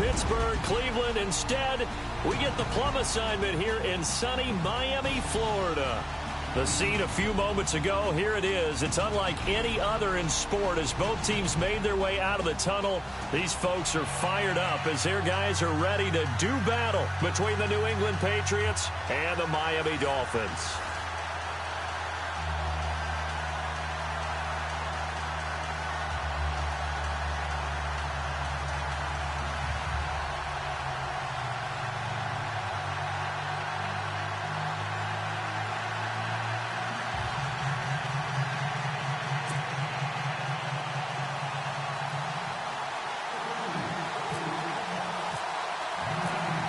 Pittsburgh, Cleveland. Instead, we get the plum assignment here in sunny Miami, Florida. The scene a few moments ago, here it is. It's unlike any other in sport as both teams made their way out of the tunnel. These folks are fired up as their guys are ready to do battle between the New England Patriots and the Miami Dolphins.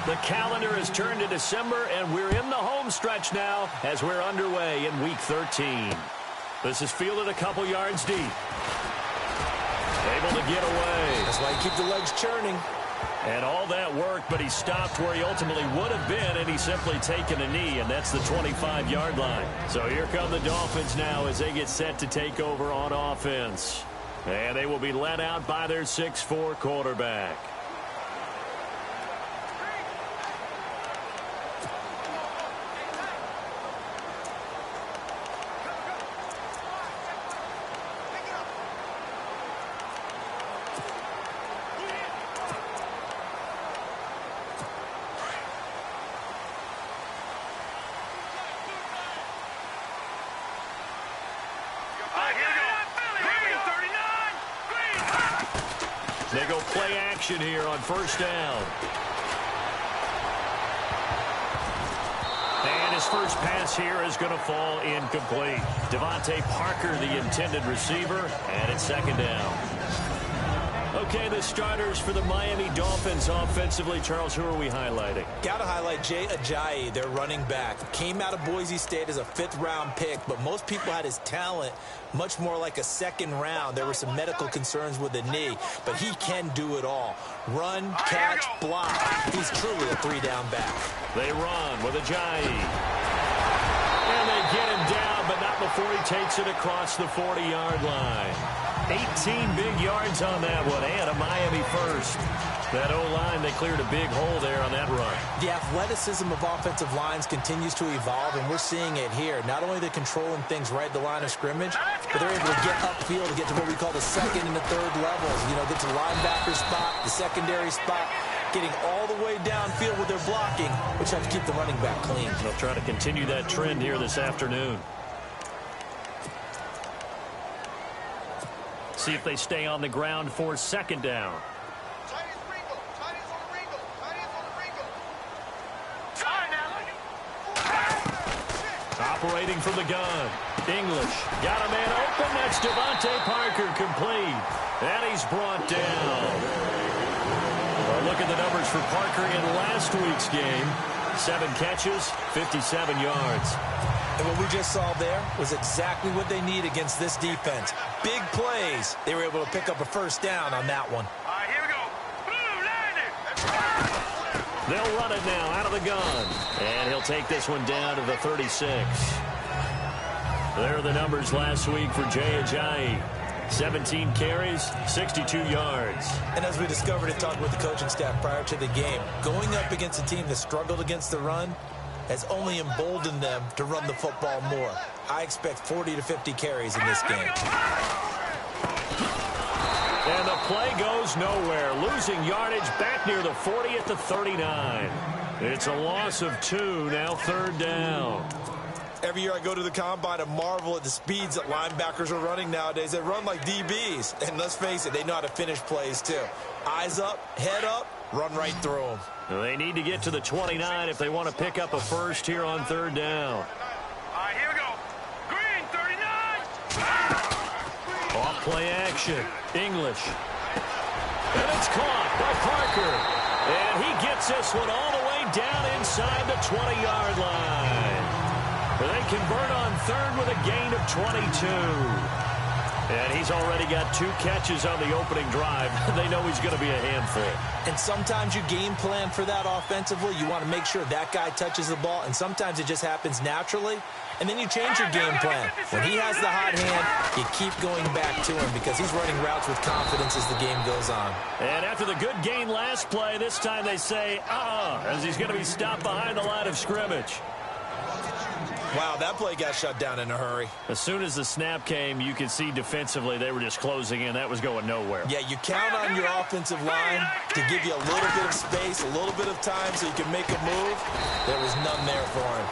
The calendar has turned to December, and we're in the home stretch now as we're underway in Week 13. This is fielded a couple yards deep. Able to get away. That's why you keep the legs churning. And all that work, but he stopped where he ultimately would have been, and he's simply taken a knee, and that's the 25-yard line. So here come the Dolphins now as they get set to take over on offense. And they will be led out by their 6'4" quarterback. They go play action here on first down. And his first pass here is going to fall incomplete. Devontae Parker, the intended receiver, and it's second down. Okay, the starters for the Miami Dolphins offensively. Charles, who are we highlighting? Got to highlight Jay Ajayi, their running back. Came out of Boise State as a fifth-round pick, but most people had his talent much more like a second round. There were some medical concerns with the knee, but he can do it all. Run, catch, block. He's truly a three-down back. They run with Ajayi. And they get him down, but not before he takes it across the 40-yard line. 18 big yards on that one, and a Miami first. That O-line, they cleared a big hole there on that run. The athleticism of offensive lines continues to evolve, and we're seeing it here. Not only they're controlling things right at the line of scrimmage, but they're able to get upfield to get to what we call the second and the third levels. You know, get to the linebacker spot, the secondary spot, getting all the way downfield with their blocking, which helps keep the running back clean. They'll try to continue that trend here this afternoon. See if they stay on the ground for second down. Operating from the gun. English got a man open. That's Devontae Parker complete. And he's brought down. Well, look at the numbers for Parker in last week's game. 7 catches, 57 yards. And what we just saw there was exactly what they need against this defense. Big plays. They were able to pick up a first down on that one. All right, here we go. They'll run it now out of the gun. And he'll take this one down to the 36. There are the numbers last week for Jay Ajayi. 17 carries, 62 yards. And as we discovered in talking with the coaching staff prior to the game, going up against a team that struggled against the run has only emboldened them to run the football more. I expect 40 to 50 carries in this game. And the play goes nowhere. Losing yardage back near the 40 at the 39. It's a loss of 2, now third down. Every year I go to the combine and marvel at the speeds that linebackers are running nowadays. They run like DBs. And let's face it, they know how to finish plays too. Eyes up, head up, run right through them. They need to get to the 29 if they want to pick up a first here on third down. All right, here we go. Green, 39. Off play action. English. And it's caught by Parker. And he gets this one all the way down inside the 20-yard line. They convert on third with a gain of 22. And he's already got 2 catches on the opening drive. They know he's going to be a handful. And sometimes you game plan for that offensively. You want to make sure that guy touches the ball, and sometimes it just happens naturally. And then you change your game plan. When he has the hot hand, you keep going back to him because he's running routes with confidence as the game goes on. And after the good gain last play, this time they say, as he's going to be stopped behind the line of scrimmage. Wow, that play got shut down in a hurry. As soon as the snap came, you could see defensively they were just closing in. That was going nowhere. Yeah, you count on your offensive line to give you a little bit of space, a little bit of time so you can make a move. There was none there for him.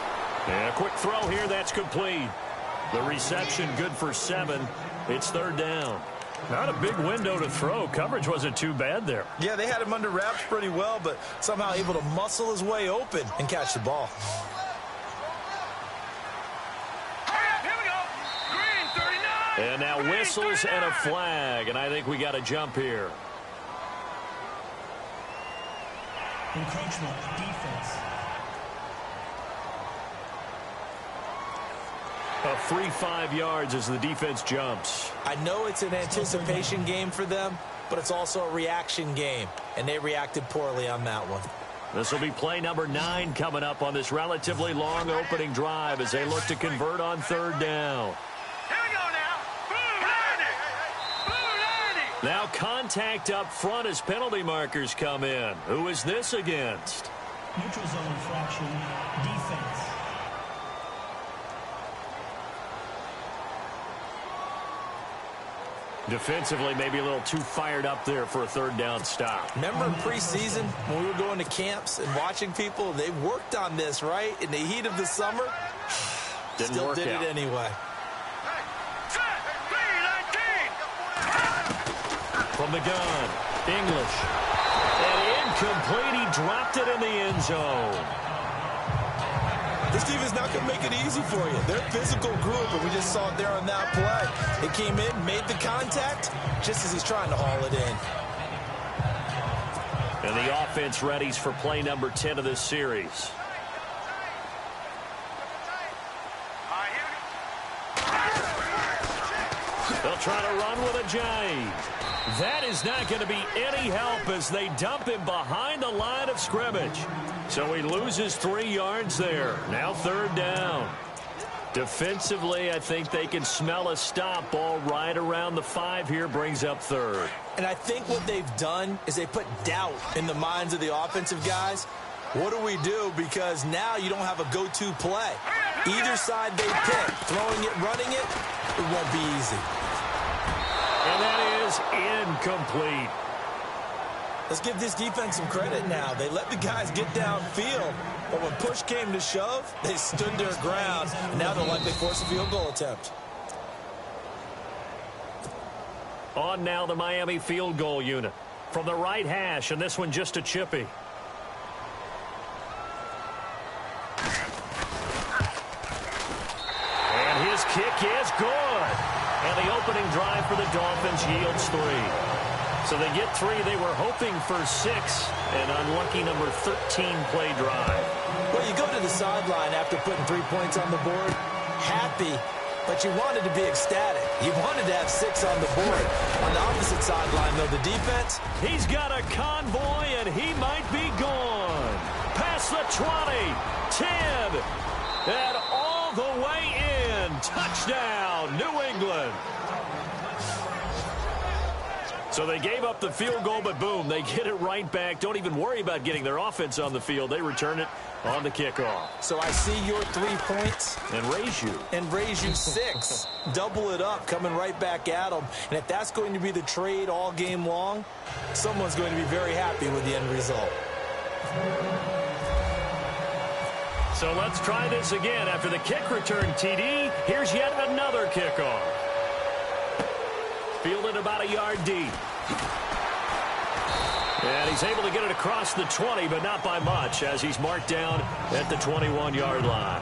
And a quick throw here, that's complete. The reception good for 7. It's 3rd down. Not a big window to throw. Coverage wasn't too bad there. Yeah, they had him under wraps pretty well, but somehow able to muscle his way open and catch the ball. And now whistles and a flag, and I think we got a jump here. Encroachment, defense. A free 5 yards as the defense jumps. I know it's an anticipation game for them, but it's also a reaction game, and they reacted poorly on that one. This will be play number 9 coming up on this relatively long opening drive as they look to convert on 3rd down. Now contact up front as penalty markers come in. Who is this against? Neutral zone infraction, defense. Defensively, maybe a little too fired up there for a 3rd down stop. Remember in preseason when we were going to camps and watching people, they worked on this, right? In the heat of the summer, still did it anyway. From the gun, English. And incomplete, he dropped it in the end zone. This team is not going to make it easy for you. They're a physical group, and we just saw it there on that play. They came in, made the contact, just as he's trying to haul it in. And the offense readies for play number 10 of this series. They'll try to run with a J. That is not going to be any help as they dump him behind the line of scrimmage. So he loses 3 yards there. Now 3rd down. Defensively, I think they can smell a stop. Ball right around the 5 here, brings up 3rd. And I think what they've done is they put doubt in the minds of the offensive guys. What do we do? Because now you don't have a go-to play. Either side they pick, throwing it, running it, it won't be easy. And that is incomplete. Let's give this defense some credit now. They let the guys get downfield, but when push came to shove, they stood their ground, and now they'll likely force a field goal attempt. On now the Miami field goal unit. From the right hash, and this one just a chippy. And his kick is good. And the opening drive for the Dolphins yields 3. So they get 3. They were hoping for 6. An unlucky number 13 play drive. Well, you go to the sideline after putting 3 points on the board, happy, but you wanted to be ecstatic. You wanted to have 6 on the board. On the opposite sideline, though, the defense. He's got a convoy, and he might be gone. Past the 20, 10, and all the way in. Touchdown, New England. So they gave up the field goal, but boom, they get it right back. Don't even worry about getting their offense on the field. They return it on the kickoff. So I see your 3 points. And raise you 6. Double it up, coming right back at them. And if that's going to be the trade all game long, someone's going to be very happy with the end result. So let's try this again. After the kick return TD, here's yet another kickoff. Fielded about a yard deep. And he's able to get it across the 20, but not by much, as he's marked down at the 21-yard line.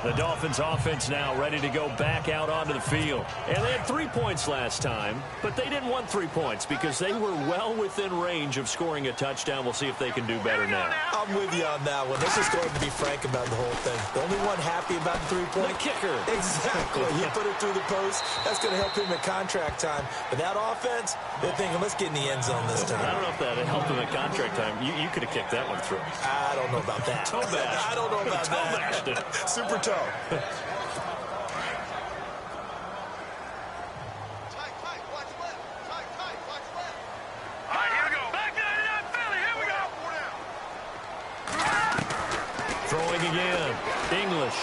The Dolphins offense now ready to go back out onto the field. And they had 3 points last time, but they didn't want 3 points because they were well within range of scoring a touchdown. We'll see if they can do better now. I'm with you on that one. Let's just go ahead and be frank about the whole thing. The only one happy about the 3-point? The kicker. Exactly. He put it through the post. That's going to help him at contract time. But that offense, they're thinking, let's get in the end zone this time. I don't know if that helped him at contract time. You could have kicked that one through. I don't know about that. Toe bash. I don't know about Toe that. bashed it. Super toe. Tight, watch left. Tight, watch left. All right, here we go. Back 99 Philly, here we go. Throwing again. English.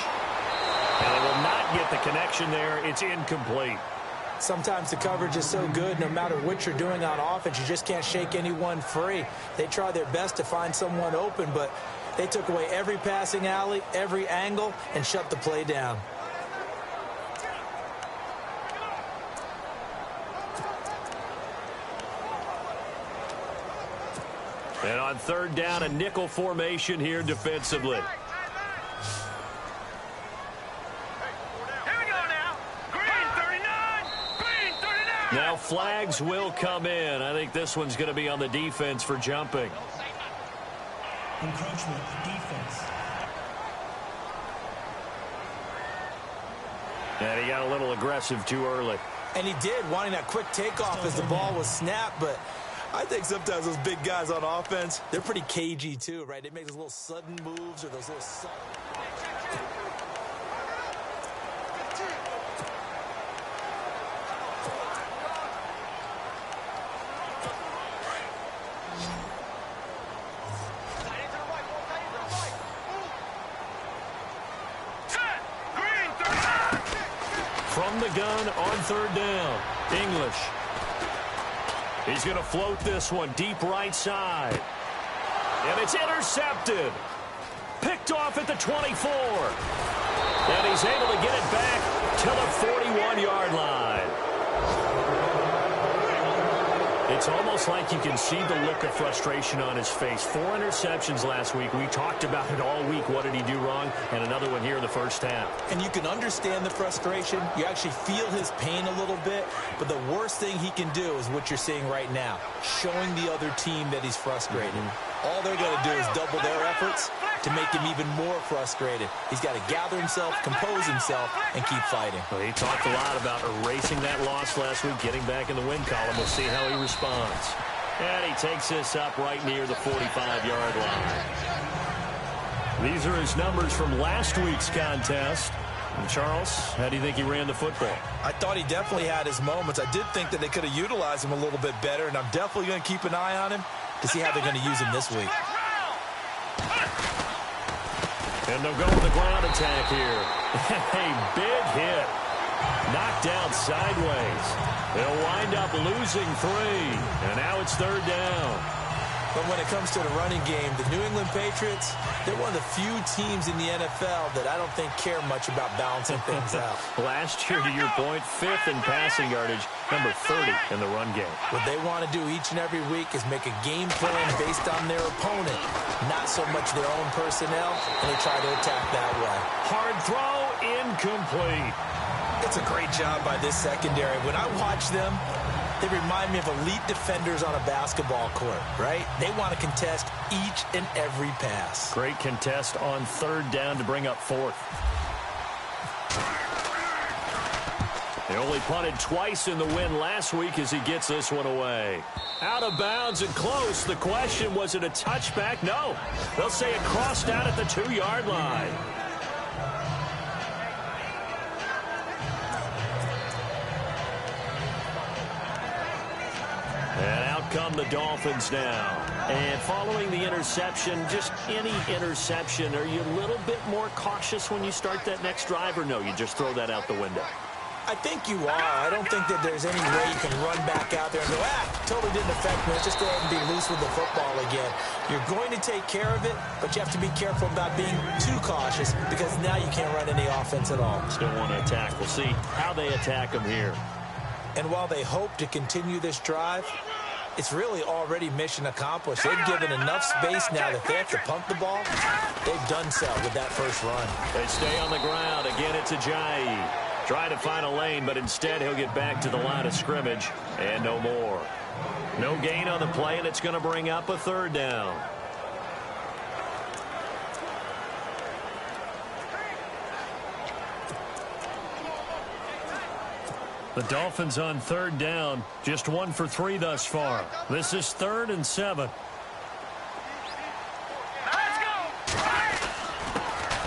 And they will not get the connection there. It's incomplete. Sometimes the coverage is so good, no matter what you're doing on offense, you just can't shake anyone free. They try their best to find someone open, but they took away every passing alley, every angle, and shut the play down. And on third down, a nickel formation here defensively. Now flags will come in. I think this one's going to be on the defense for jumping. Encroachment, defense. And he got a little aggressive too early. And he did, wanting that quick takeoff as the ball was snapped, but I think sometimes those big guys on offense, they're pretty cagey too, right? They make those little sudden moves or those little sudden... From the gun on third down, English. He's going to float this one deep right side. And it's intercepted. Picked off at the 24. And he's able to get it back to the 41-yard line. It's almost like you can see the look of frustration on his face. 4 interceptions last week. We talked about it all week. What did he do wrong? And another one here in the first half. And you can understand the frustration. You actually feel his pain a little bit. But the worst thing he can do is what you're seeing right now, showing the other team that he's frustrated. All they're going to do is double their efforts to make him even more frustrated. He's got to gather himself, compose himself, and keep fighting. Well, he talked a lot about erasing that loss last week, getting back in the win column. We'll see how he responds. And he takes this up right near the 45-yard line. These are his numbers from last week's contest. And Charles, how do you think he ran the football? I thought he definitely had his moments. I did think that they could have utilized him a little bit better, and I'm definitely going to keep an eye on him to see how they're going to use him this week. And they'll go with the ground attack here. A big hit. Knocked down sideways. They'll wind up losing 3. And now it's third down. But when it comes to the running game, the New England Patriots, they're one of the few teams in the NFL that I don't think care much about balancing things out. Last year, to your point, 5th in passing yardage, number 30 in the run game. What they want to do each and every week is make a game plan based on their opponent, not so much their own personnel, and they try to attack that way. Hard throw, incomplete. It's a great job by this secondary. When I watch them, they remind me of elite defenders on a basketball court, right? They want to contest each and every pass. Great contest on third down to bring up 4th. They only punted twice in the win last week as he gets this one away. Out of bounds and close. The question, was it a touchback? No. They'll say it crossed out at the 2-yard line. And out come the Dolphins now. And following the interception, just any interception, are you a little bit more cautious when you start that next drive, or no, you just throw that out the window? I think you are. I don't think that there's any way you can run back out there and go, totally didn't affect me. Let's just go ahead and be loose with the football again. You're going to take care of it, but you have to be careful about being too cautious because now you can't run any offense at all. Still want to attack. We'll see how they attack them here. And while they hope to continue this drive, it's really already mission accomplished. They've given enough space now that they have to pump the ball. They've done so with that first run. They stay on the ground. Again, it's Ajayi. Trying to find a lane, but instead he'll get back to the line of scrimmage and no more. No gain on the play, and it's going to bring up a third down. The Dolphins on third down, just 1 for 3 thus far. This is 3rd and 7.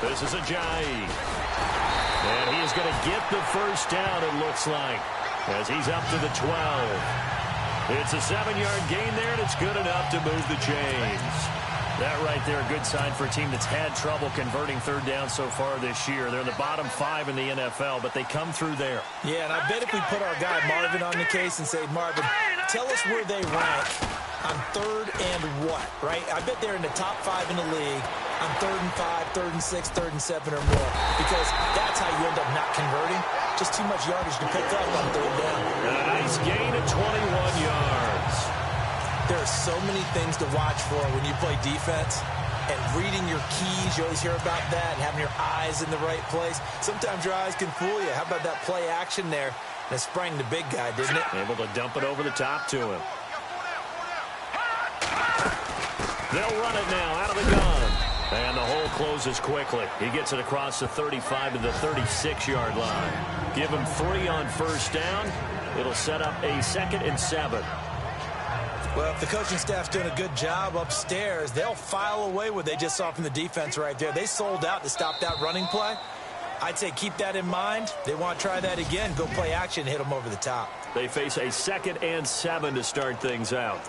This is Ajayi. And he is going to get the first down, it looks like, as he's up to the 12. It's a 7-yard gain there, and it's good enough to move the chains. That right there, a good sign for a team that's had trouble converting third down so far this year. They're in the bottom 5 in the NFL, but they come through there. Yeah, and I bet if we put our guy Marvin on the case and say, Marvin, tell us where they rank on 3rd and what, right? I bet they're in the top 5 in the league on 3rd and 5, 3rd and 6, 3rd and 7 or more, because that's how you end up not converting. Just too much yardage to pick up on 3rd down. And a nice gain of 21 yards. There are so many things to watch for when you play defense, and reading your keys, you always hear about that, and having your eyes in the right place. Sometimes your eyes can fool you. How about that play action there? And it sprang the big guy, didn't it? Able to dump it over the top to him. They'll run it now out of the gun. And the hole closes quickly. He gets it across the 35 to the 36-yard line. Give him 3 on first down. It'll set up a 2nd and 7. Well, if the coaching staff's doing a good job upstairs, they'll file away what they just saw from the defense right there. They sold out to stop that running play. I'd say keep that in mind. They want to try that again. Go play action, hit them over the top. They face a 2nd and 7 to start things out.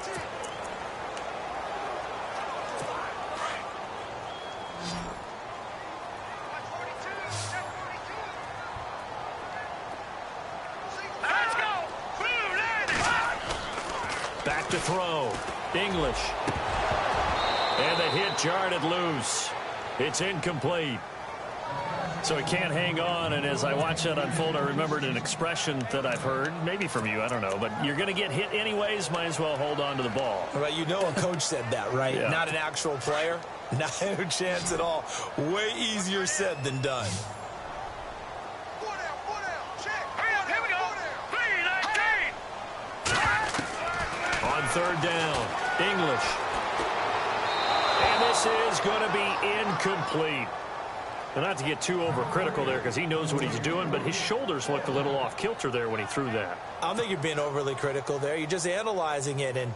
Back to throw. English. And the hit jarred it loose. It's incomplete. So he can't hang on, and as I watch that unfold, I remembered an expression that I've heard, maybe from you, I don't know, but you're going to get hit anyways, might as well hold on to the ball. Well, you know a coach said that, right? Yeah. Not an actual player. Not a chance at all. Way easier said than done. On third down, English. And this is going to be incomplete. And not to get too overcritical there because he knows what he's doing, but his shoulders looked a little off kilter there when he threw that. I don't think you're being overly critical there. You're just analyzing it, and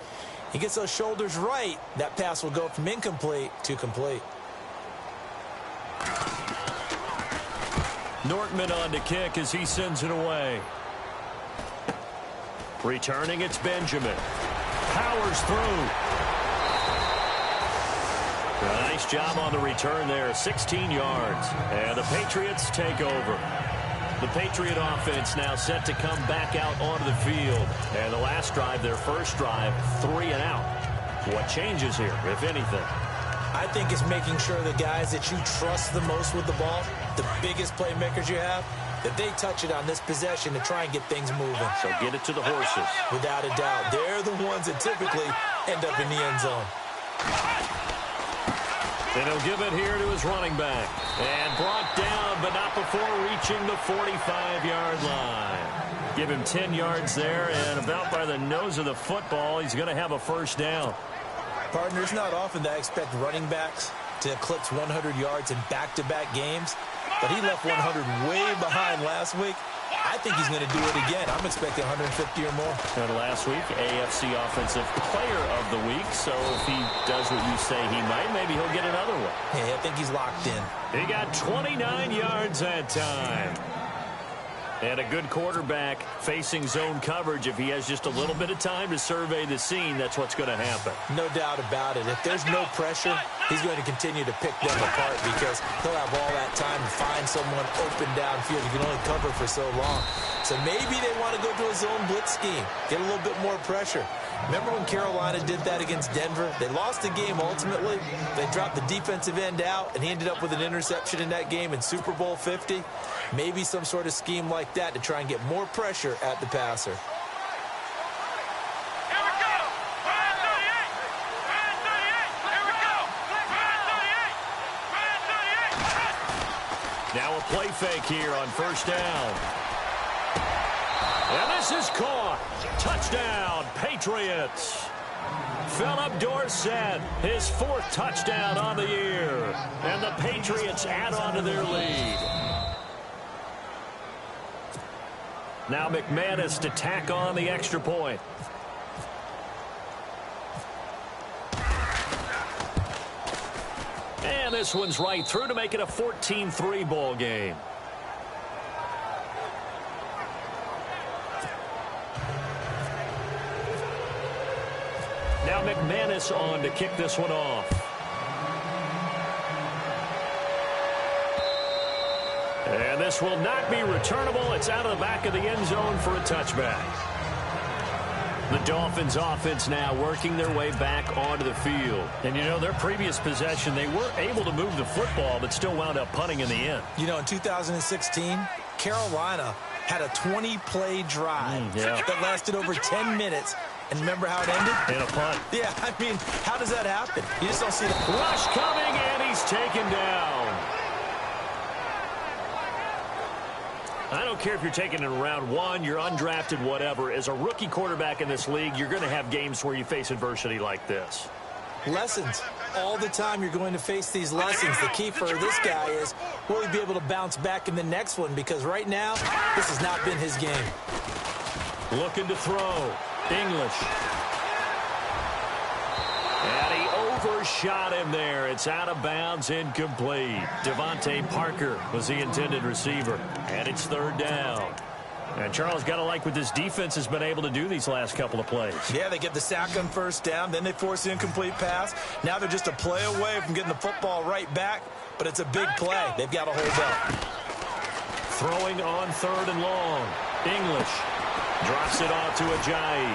he gets those shoulders right. That pass will go from incomplete to complete. Nortman on to kick as he sends it away. Returning, it's Benjamin. Powers through. A nice job on the return there, 16 yards. And the Patriots take over. The Patriot offense now set to come back out onto the field. And the last drive, their first drive, 3 and out. What changes here, if anything? I think it's making sure the guys that you trust the most with the ball, the biggest playmakers you have, that they touch it on this possession to try and get things moving. So get it to the horses. Without a doubt. They're the ones that typically end up in the end zone. And he'll give it here to his running back. And brought down, but not before reaching the 45-yard line. Give him 10 yards there, and about by the nose of the football, he's going to have a first down. Partner, it's not often that I expect running backs to eclipse 100 yards in back-to-back games, but he left 100 way behind last week. I think he's going to do it again. I'm expecting 150 or more. And last week, AFC Offensive Player of the Week. So if he does what you say he might, maybe he'll get another one. Yeah, I think he's locked in. He got 29 yards that time. And a good quarterback facing zone coverage. If he has just a little bit of time to survey the scene, that's what's going to happen. No doubt about it. If there's no pressure, he's going to continue to pick them apart because he'll have all that time to find someone open downfield. You can only cover for so long. So maybe they want to go to a zone blitz scheme, get a little bit more pressure. Remember when Carolina did that against Denver? They lost the game ultimately. They dropped the defensive end out, and he ended up with an interception in that game in Super Bowl 50. Maybe some sort of scheme like that to try and get more pressure at the passer. Now a play fake here on first down. And this is caught. Touchdown, Patriots. Philip Dorsett, his 4th touchdown on the year. And the Patriots add on to their lead. Now McManus to tack on the extra point. And this one's right through to make it a 14-3 ball game. Now McManus on to kick this one off. And this will not be returnable. It's out of the back of the end zone for a touchback. The Dolphins offense now working their way back onto the field. And, you know, their previous possession, they were able to move the football, but still wound up punting in the end. You know, in 2016, Carolina had a 20-play drive that lasted over 10 minutes. And remember how it ended? In a punt. Yeah, I mean, how does that happen? You just don't see the rush coming, and he's taken down. I don't care if you're taking it in round 1, you're undrafted, whatever. As a rookie quarterback in this league, you're going to have games where you face adversity like this. Lessons. All the time you're going to face these lessons. The key for this guy is, will he be able to bounce back in the next one? Because right now, this has not been his game. Looking to throw. English. And he overshot him there. It's out of bounds, incomplete. Devontae Parker was the intended receiver. And it's 3rd down. And Charles, got to like what this defense has been able to do these last couple of plays. Yeah, they get the sack on first down, then they force the incomplete pass. Now they're just a play away from getting the football right back, but it's a big play. They've got to hold up. Throwing on 3rd and long. English drops it off to Ajayi.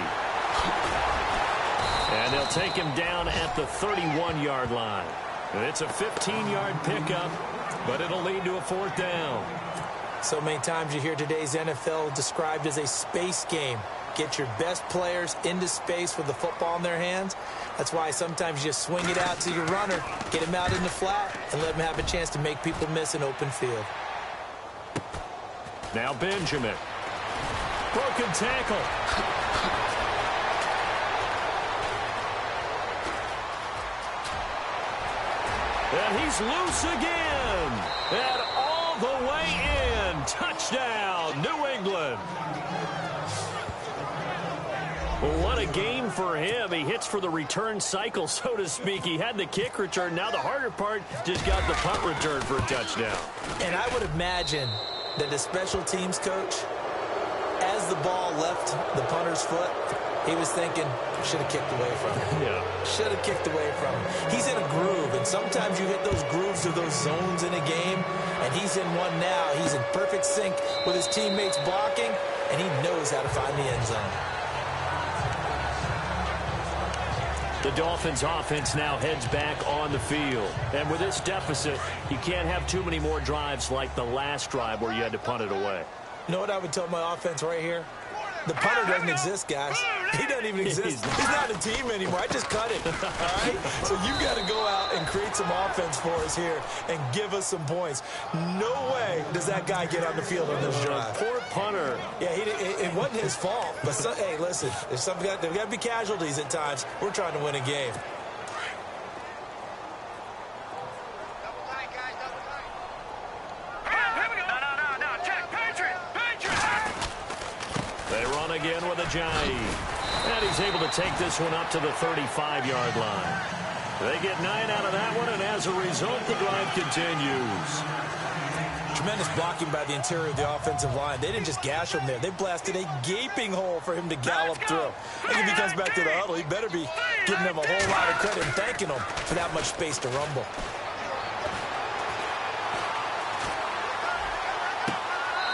And they'll take him down at the 31-yard line. It's a 15-yard pickup, but it'll lead to a 4th down. So many times you hear today's NFL described as a space game. Get your best players into space with the football in their hands. That's why sometimes you just swing it out to your runner, get him out in the flat, and let him have a chance to make people miss an open field. Now Benjamin. Broken tackle. And he's loose again. And all the way in. Touchdown, New England. Well, what a game for him. He hits for the return cycle, so to speak. He had the kick return. Now the harder part, just got the punt return for a touchdown. And I would imagine that the special teams coach, as the ball left the punter's foot, he was thinking, should have kicked away from him. Yeah. Should have kicked away from him. He's in a groove, and sometimes you hit those grooves or those zones in a game, and he's in one now. He's in perfect sync with his teammates blocking, and he knows how to find the end zone. The Dolphins offense now heads back on the field. And with this deficit, you can't have too many more drives like the last drive where you had to punt it away. You know what I would tell my offense right here? The punter doesn't exist, guys. He doesn't even exist. He's not a team anymore. I just cut it. All right? So you've got to go out and create some offense for us here and give us some points. No way does that guy get on the field on this drive. Poor punter. Yeah, it wasn't his fault. But, hey, listen, there's got to be casualties at times. We're trying to win a game. Again with Ajayi. And he's able to take this one up to the 35-yard line. They get 9 out of that one, and as a result, the drive continues. Tremendous blocking by the interior of the offensive line. They didn't just gash him there. They blasted a gaping hole for him to gallop through. I think if he comes back to the huddle, he better be giving them a whole lot of credit and thanking them for that much space to rumble.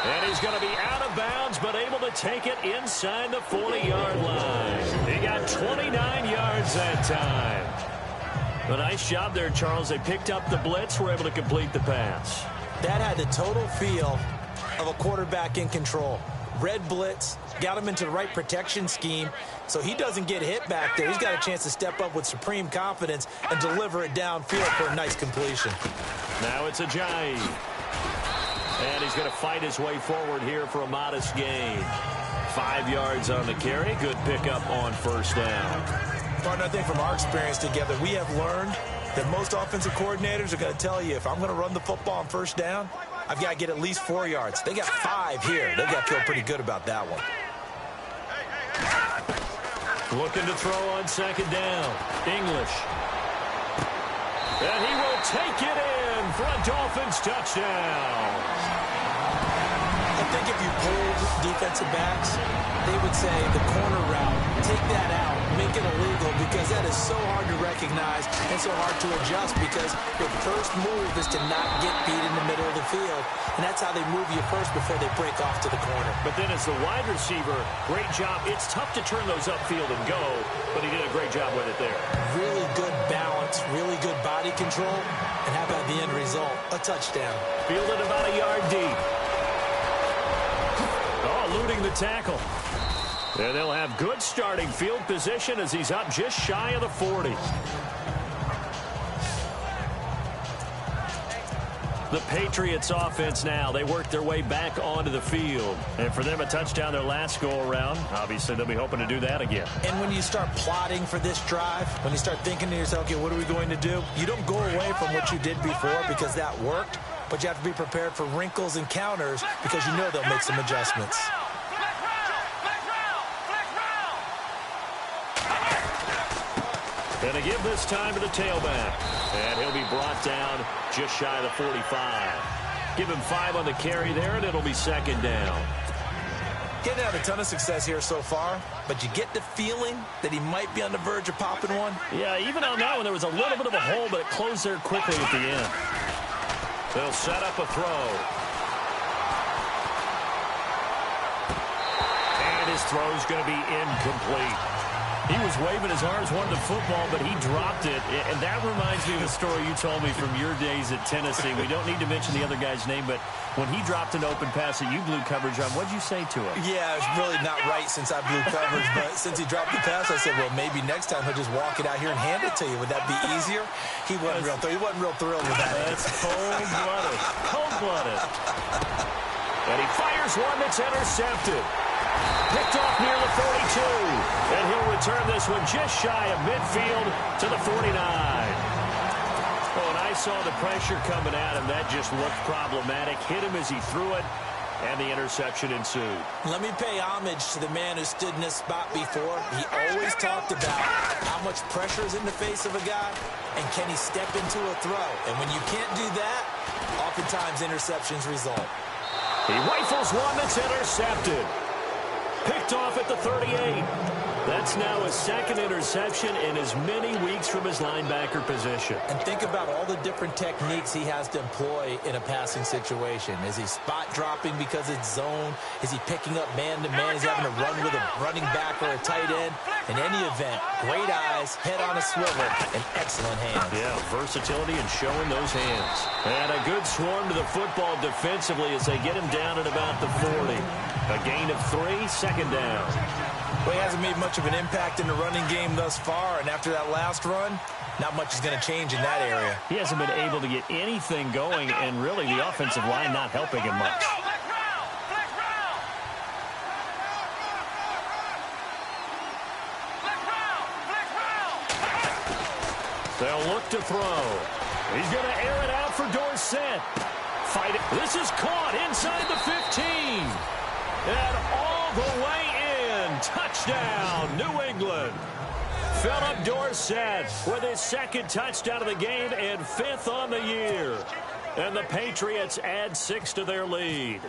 And he's going to be out of bounds, but able to take it inside the 40-yard line. He got 29 yards that time. A nice job there, Charles. They picked up the blitz, were able to complete the pass. That had the total feel of a quarterback in control. Red blitz, got him into the right protection scheme, so he doesn't get hit back there. He's got a chance to step up with supreme confidence and deliver it downfield for a nice completion. Now it's Ajayi. And he's going to fight his way forward here for a modest gain. 5 yards on the carry. Good pickup on first down. Partner, I think from our experience together, we have learned that most offensive coordinators are going to tell you, if I'm going to run the football on first down, I've got to get at least 4 yards. They got 5 here. They've got to feel pretty good about that one. Looking to throw on second down. English. And he will take it in for a Dolphins touchdown. I think if you pulled defensive backs, they would say the corner route, take that out, make it illegal, because that is so hard to recognize and so hard to adjust, because your first move is to not get beat in the middle of the field, and that's how they move you first before they break off to the corner. But then as the wide receiver, great job. It's tough to turn those upfield and go, but he did a great job with it there. Really good balance, really good body control, and how about the end result? A touchdown. Fielded about a yard deep. Eluding the tackle. And they'll have good starting field position as he's up just shy of the 40. The Patriots offense now. They work their way back onto the field. And for them, a touchdown their last go-around. Obviously, they'll be hoping to do that again. And when you start plotting for this drive, when you start thinking to yourself, okay, what are we going to do? You don't go away from what you did before because that worked. But you have to be prepared for wrinkles and counters because you know they'll make some adjustments. And they give this time to the tailback. And he'll be brought down just shy of the 45. Give him 5 on the carry there, and it'll be second down. Getting had a ton of success here so far, but you get the feeling that he might be on the verge of popping one. Yeah, even on that one, there was a little bit of a hole, but it closed there quickly at the end. They'll set up a throw. And his throw's going to be incomplete. He was waving his arms, wanted the football, but he dropped it. And that reminds me of a story you told me from your days at Tennessee. We don't need to mention the other guy's name, but when he dropped an open pass that you blew coverage on, what'd you say to him? Yeah, it's really not right since I blew coverage, but since he dropped the pass, I said, well, maybe next time he'll just walk it out here and hand it to you. Would that be easier? He wasn't real thrilled with that. That's cold-blooded. Cold-blooded. And he fires one that's intercepted. Picked off near the 42. And he'll return this one just shy of midfield to the 49. Oh, and I saw the pressure coming at him. That just looked problematic. Hit him as he threw it, and the interception ensued. Let me pay homage to the man who stood in this spot before. He always talked about how much pressure is in the face of a guy, and can he step into a throw. And when you can't do that, oftentimes interceptions result. He rifles one that's intercepted. Picked off at the 38. That's now his second interception in as many weeks from his linebacker position. And think about all the different techniques he has to employ in a passing situation. Is he spot dropping because it's zone? Is he picking up man-to-man? Is he having to run with a running back or a tight end? In any event, great eyes, head on a swivel, and excellent hands. Yeah, versatility and showing those hands. And a good swarm to the football defensively as they get him down at about the 40. A gain of 3, second down. Well, he hasn't made much of an impact in the running game thus far, and after that last run, not much is going to change in that area. He hasn't been able to get anything going, and really the offensive line not helping him much. They'll look to throw. He's going to air it out for Dorsett. Fight it. This is caught inside the 15. And all the way in. Touchdown, New England. Philip Dorsett with his second touchdown of the game and 5th on the year. And the Patriots add 6 to their lead.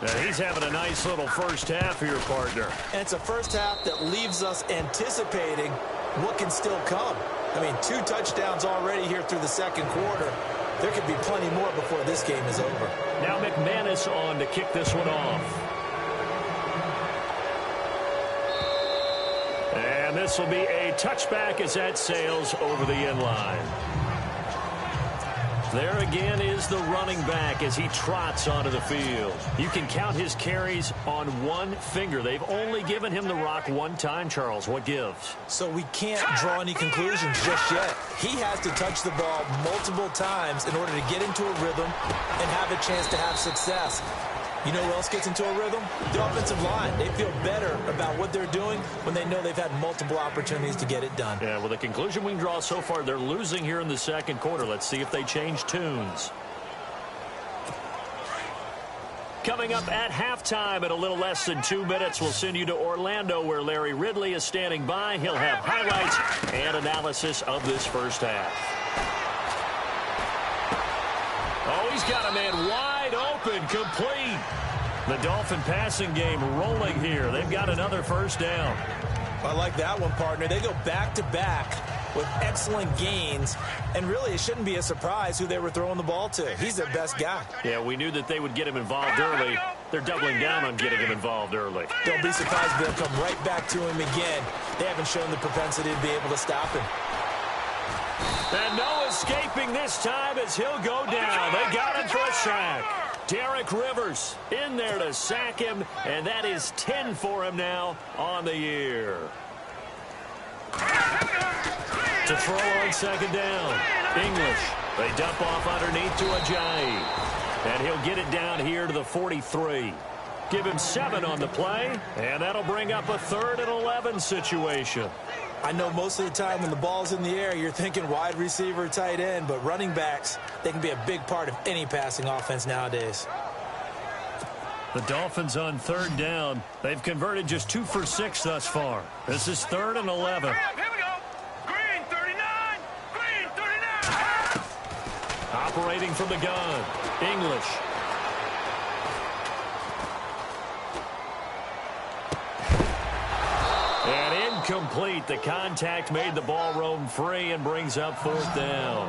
Now he's having a nice little first half here, partner. And it's a first half that leaves us anticipating what can still come. I mean, 2 touchdowns already here through the second quarter. There could be plenty more before this game is over. Now McManus on to kick this one off. And this will be a touchback as that sails over the end line. There again is the running back as he trots onto the field. You can count his carries on one finger. They've only given him the rock one time, Charles. What gives? So we can't draw any conclusions just yet. He has to touch the ball multiple times in order to get into a rhythm and have a chance to have success. You know who else gets into a rhythm? The offensive line. They feel better about what they're doing when they know they've had multiple opportunities to get it done. Yeah, well, the conclusion we can draw so far, they're losing here in the second quarter. Let's see if they change tunes. Coming up at halftime in a little less than 2 minutes, we'll send you to Orlando where Larry Ridley is standing by. He'll have highlights and analysis of this first half. Oh, he's got a man wide open, complete. The Dolphin passing game rolling here. They've got another first down. I like that one, partner. They go back-to-back with excellent gains, and really it shouldn't be a surprise who they were throwing the ball to. He's their best guy. Yeah, we knew that they would get him involved early. They're doubling down on getting him involved early. Don't be surprised if they'll come right back to him again. They haven't shown the propensity to be able to stop him. And no escaping this time as he'll go down. They got him for a sack. Derek Rivers in there to sack him, and that is 10 for him now on the year. To throw on second down, English. They dump off underneath to Ajayi, and he'll get it down here to the 43. Give him 7 on the play, and that'll bring up a 3rd and 11 situation. I know most of the time when the ball's in the air, you're thinking wide receiver, tight end, but running backs, they can be a big part of any passing offense nowadays. The Dolphins on 3rd down. They've converted just 2 for 6 thus far. This is 3rd and 11. Here we go. Green 39. Green 39. Operating from the gun, English. And incomplete. The contact made the ball roam free and brings up 4th down.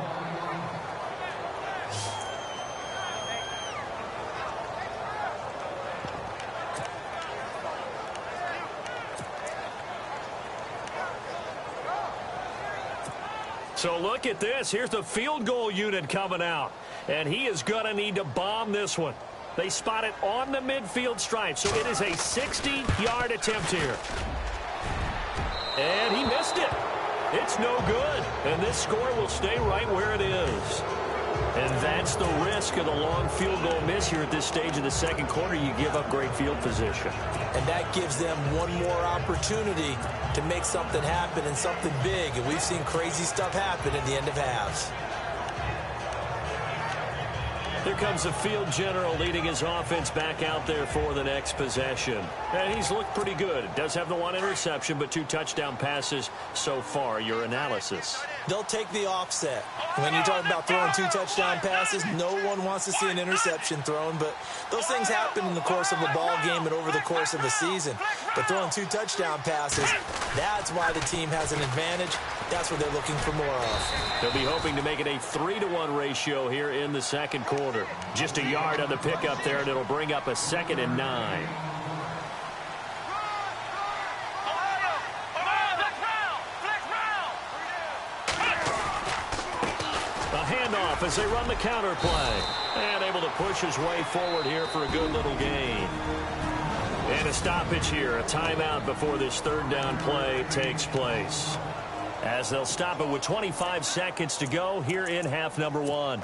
So look at this. Here's the field goal unit coming out. And he is going to need to bomb this one. They spot it on the midfield stripe. So it is a 60-yard attempt here. And he missed it. It's no good. And this score will stay right where it is. And that's the risk of the long field goal miss here at this stage of the second quarter. You give up great field position. And that gives them one more opportunity to make something happen and something big. And we've seen crazy stuff happen at the end of halves. Here comes the field general leading his offense back out there for the next possession. And he's looked pretty good. Does have the 1 interception, but 2 touchdown passes so far. Your analysis. They'll take the offset. When you talk about throwing 2 touchdown passes, no one wants to see an interception thrown, but those things happen in the course of a ball game and over the course of a season. But throwing 2 touchdown passes, that's why the team has an advantage. That's what they're looking for more of. They'll be hoping to make it a 3-to-1 ratio here in the second quarter. Just a yard on the pickup there, and it'll bring up a 2nd and 9. As they run the counter play. And able to push his way forward here for a good little gain. And a stoppage here. A timeout before this 3rd down play takes place. As they'll stop it with 25 seconds to go here in half number 1.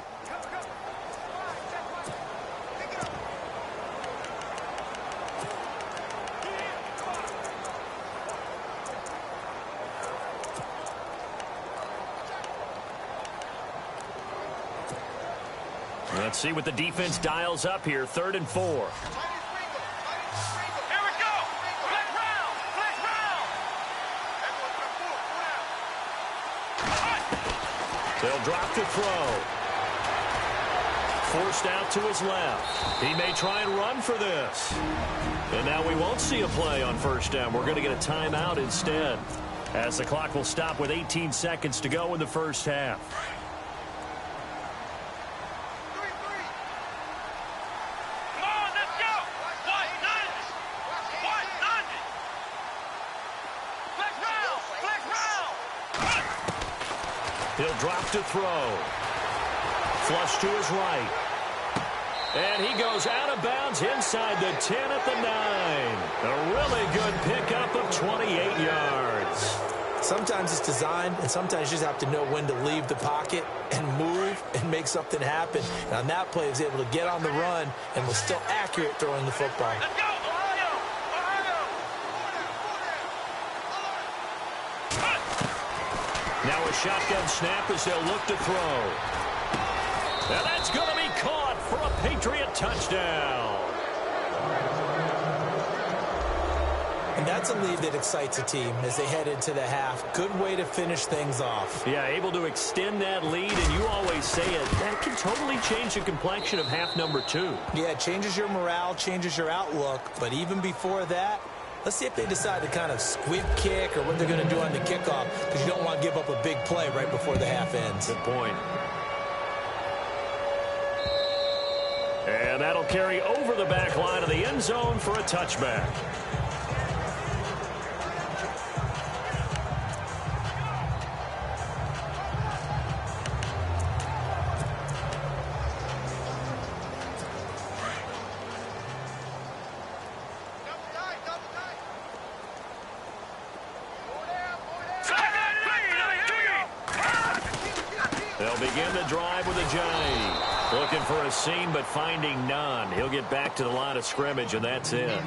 Let's see what the defense dials up here. 3rd and 4. Here we go. Flex round. Flex round. They'll drop to throw. Forced out to his left. He may try and run for this. And now we won't see a play on 1st down. We're going to get a timeout instead. As the clock will stop with 18 seconds to go in the first half. He'll drop to throw. Flush to his right. And he goes out of bounds inside the 10 at the 9. A really good pickup of 28 yards. Sometimes it's designed, and sometimes you just have to know when to leave the pocket and move and make something happen. And on that play, he was able to get on the run and was still accurate throwing the football. Let's go, Ohio! Now a shotgun snap as they'll look to throw. And that's going to be caught for a Patriot touchdown. And that's a lead that excites a team as they head into the half. Good way to finish things off. Yeah, able to extend that lead, and you always say it, that can totally change the complexion of half number 2. Yeah, it changes your morale, changes your outlook. But even before that, let's see if they decide to kind of squib kick or what they're going to do on the kickoff, because you don't want to give up a big play right before the half ends. Good point. And that'll carry over the back line of the end zone for a touchback. They'll begin the drive with a Johnny. Looking for a seam, but finding none. He'll get back to the line of scrimmage, and that's it.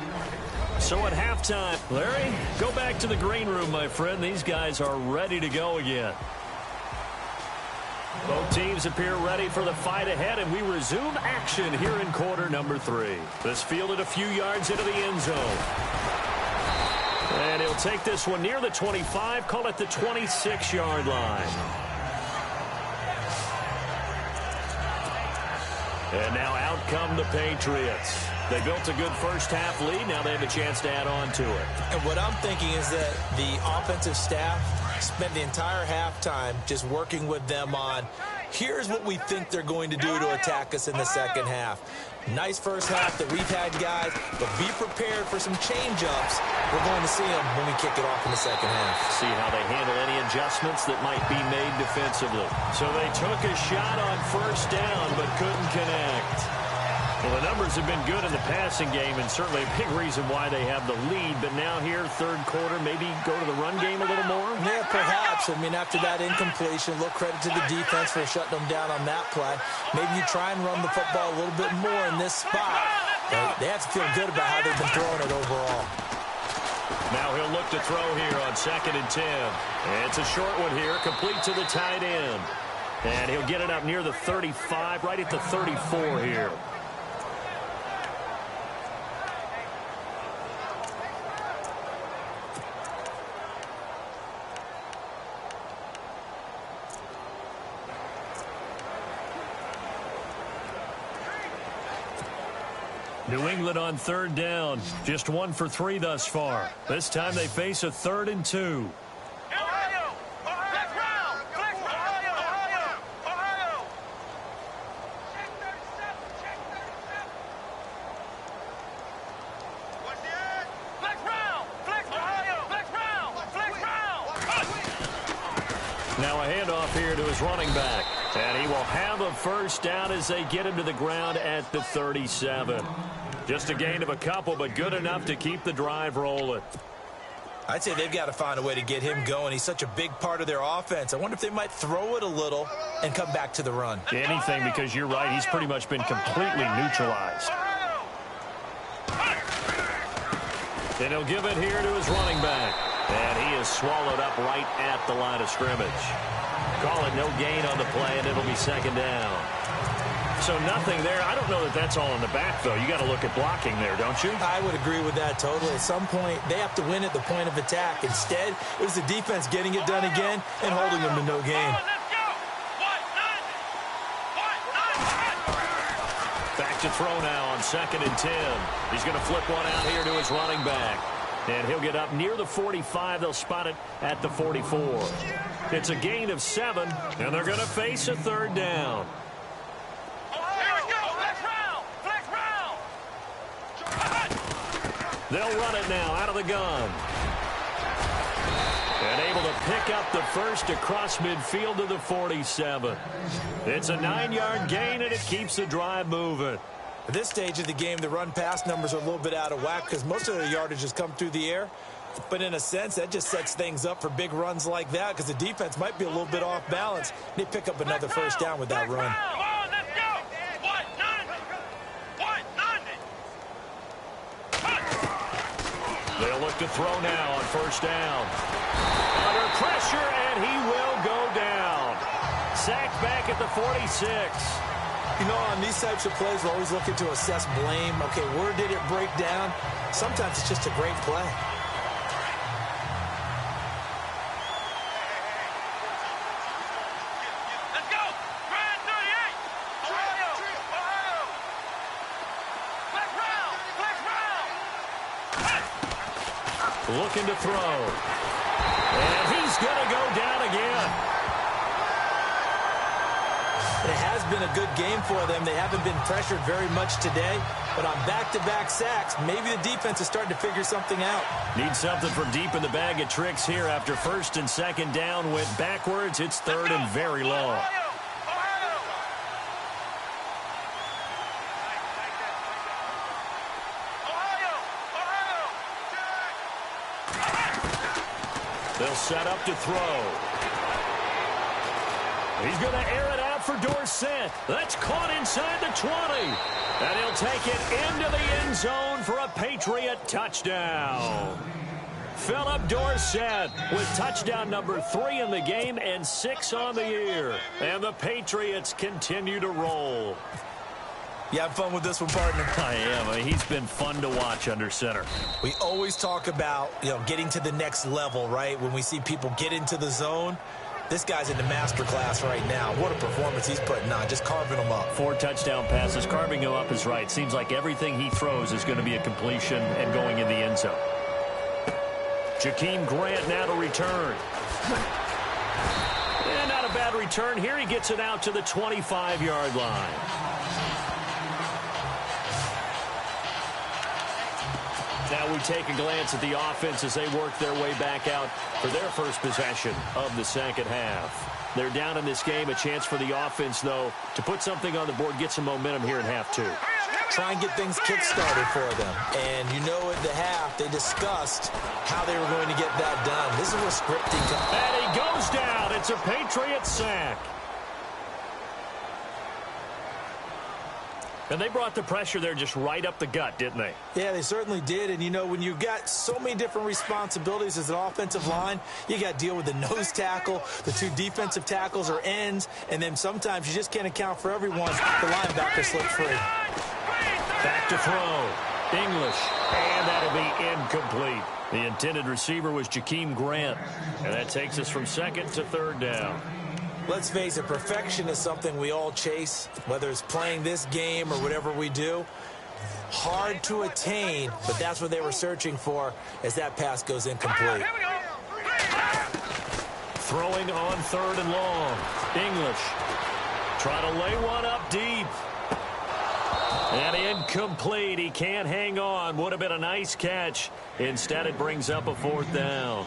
So at halftime, Larry, go back to the green room, my friend. These guys are ready to go again. Both teams appear ready for the fight ahead, and we resume action here in quarter number 3. This fielded a few yards into the end zone. And he'll take this one near the 25, call it the 26-yard line. And now out come the Patriots. They built a good first-half lead. Now they have a chance to add on to it. And what I'm thinking is that the offensive staff spent the entire halftime just working with them on, here's what we think they're going to do to attack us in the second half. Nice first half that we've had, guys, but be prepared for some change-ups. We're going to see them when we kick it off in the second half. See how they handle any adjustments that might be made defensively. So they took a shot on first down, but couldn't connect. Well, the numbers have been good in the passing game, and certainly a big reason why they have the lead. But now here, third quarter, maybe go to the run game a little more? Yeah, perhaps. I mean, after that incompletion, a little credit to the defense for shutting them down on that play. Maybe you try and run the football a little bit more in this spot. But they have to feel good about how they've been throwing it overall. Now he'll look to throw here on 2nd and 10. It's a short one here, complete to the tight end. And he'll get it up near the 35, right at the 34 here. New England on third down. Just 1 for 3 thus far. This time they face a 3rd and 2. Ohio! Flex round! Flex round! Ohio! Ohio! Check 37! Check 37! What's the end? Flex round! Flex Ohio! Flex round! Flex round! Now a handoff here to his running back. And he will have a first down as they get him to the ground at the 37. Just a gain of a couple, but good enough to keep the drive rolling. I'd say they've got to find a way to get him going. He's such a big part of their offense. I wonder if they might throw it a little and come back to the run. Anything, because you're right, he's pretty much been completely neutralized. Then he'll give it here to his running back. And he is swallowed up right at the line of scrimmage. Call it no gain on the play, and it'll be 2nd down. So nothing there. I don't know that that's all in the back, though. You got to look at blocking there, don't you? I would agree with that totally. At some point, they have to win at the point of attack. Instead, it was the defense getting it done again and holding them to no gain. Back to throw now on 2nd and 10. He's going to flip one out here to his running back. And he'll get up near the 45. They'll spot it at the 44. It's a gain of 7, and they're going to face a 3rd down. They'll run it now out of the gun. And able to pick up the first across midfield to the 47. It's a 9-yard gain, and it keeps the drive moving. At this stage of the game, the run-pass numbers are a little bit out of whack because most of their yardage has come through the air. But in a sense, that just sets things up for big runs like that because the defense might be a little bit off balance. They pick up another first down with that run. They'll look to throw now on first down. Under pressure, and he will go down. Sacked back at the 46. You know, on these types of plays, we're always looking to assess blame. Okay, where did it break down? Sometimes it's just a great play. Let's go! Ryan 38! Ohio! Ohio! Flex round! Flex round! Looking to throw. And he's going to go down again. It has been a good game for them. They haven't been pressured very much today. But on back-to-back sacks, maybe the defense is starting to figure something out. Need something from deep in the bag of tricks here after first and second down went backwards. It's third and very long. They'll set up to throw. He's going to air it out for Dorsett. That's caught inside the 20. And he'll take it into the end zone for a Patriot touchdown. Philip Dorsett with touchdown number 3 in the game and 6 on the year. And the Patriots continue to roll. You have fun with this one, partner? I am. He's been fun to watch under center. We always talk about, getting to the next level, right? When we see people get into the zone. This guy's in the master class right now. What a performance he's putting on, just carving them up. 4 touchdown passes. Carving him up is right. Seems like everything he throws is going to be a completion and going in the end zone. Jakeem Grant now to return. And not a bad return here. He gets it out to the 25-yard line. Now we take a glance at the offense as they work their way back out for their first possession of the second half. They're down in this game. A chance for the offense, though, to put something on the board, get some momentum here in half 2. Try and get things kick-started for them. And at the half, they discussed how they were going to get that done. This is where scripting comes. And he goes down. It's a Patriot sack. And they brought the pressure there just right up the gut, didn't they? Yeah, they certainly did. And, when you've got so many different responsibilities as an offensive line, you got to deal with the nose tackle, the 2 defensive tackles or ends, and then sometimes you just can't account for everyone. The linebacker slipped free. Back to throw. English. And that'll be incomplete. The intended receiver was Jakeem Grant. And that takes us from second to third down. Let's face it, perfection is something we all chase, whether it's playing this game or whatever we do. Hard to attain, but that's what they were searching for as that pass goes incomplete. Throwing on third and long. English. Try to lay one up deep. And incomplete. He can't hang on. Would have been a nice catch. Instead, it brings up a 4th down.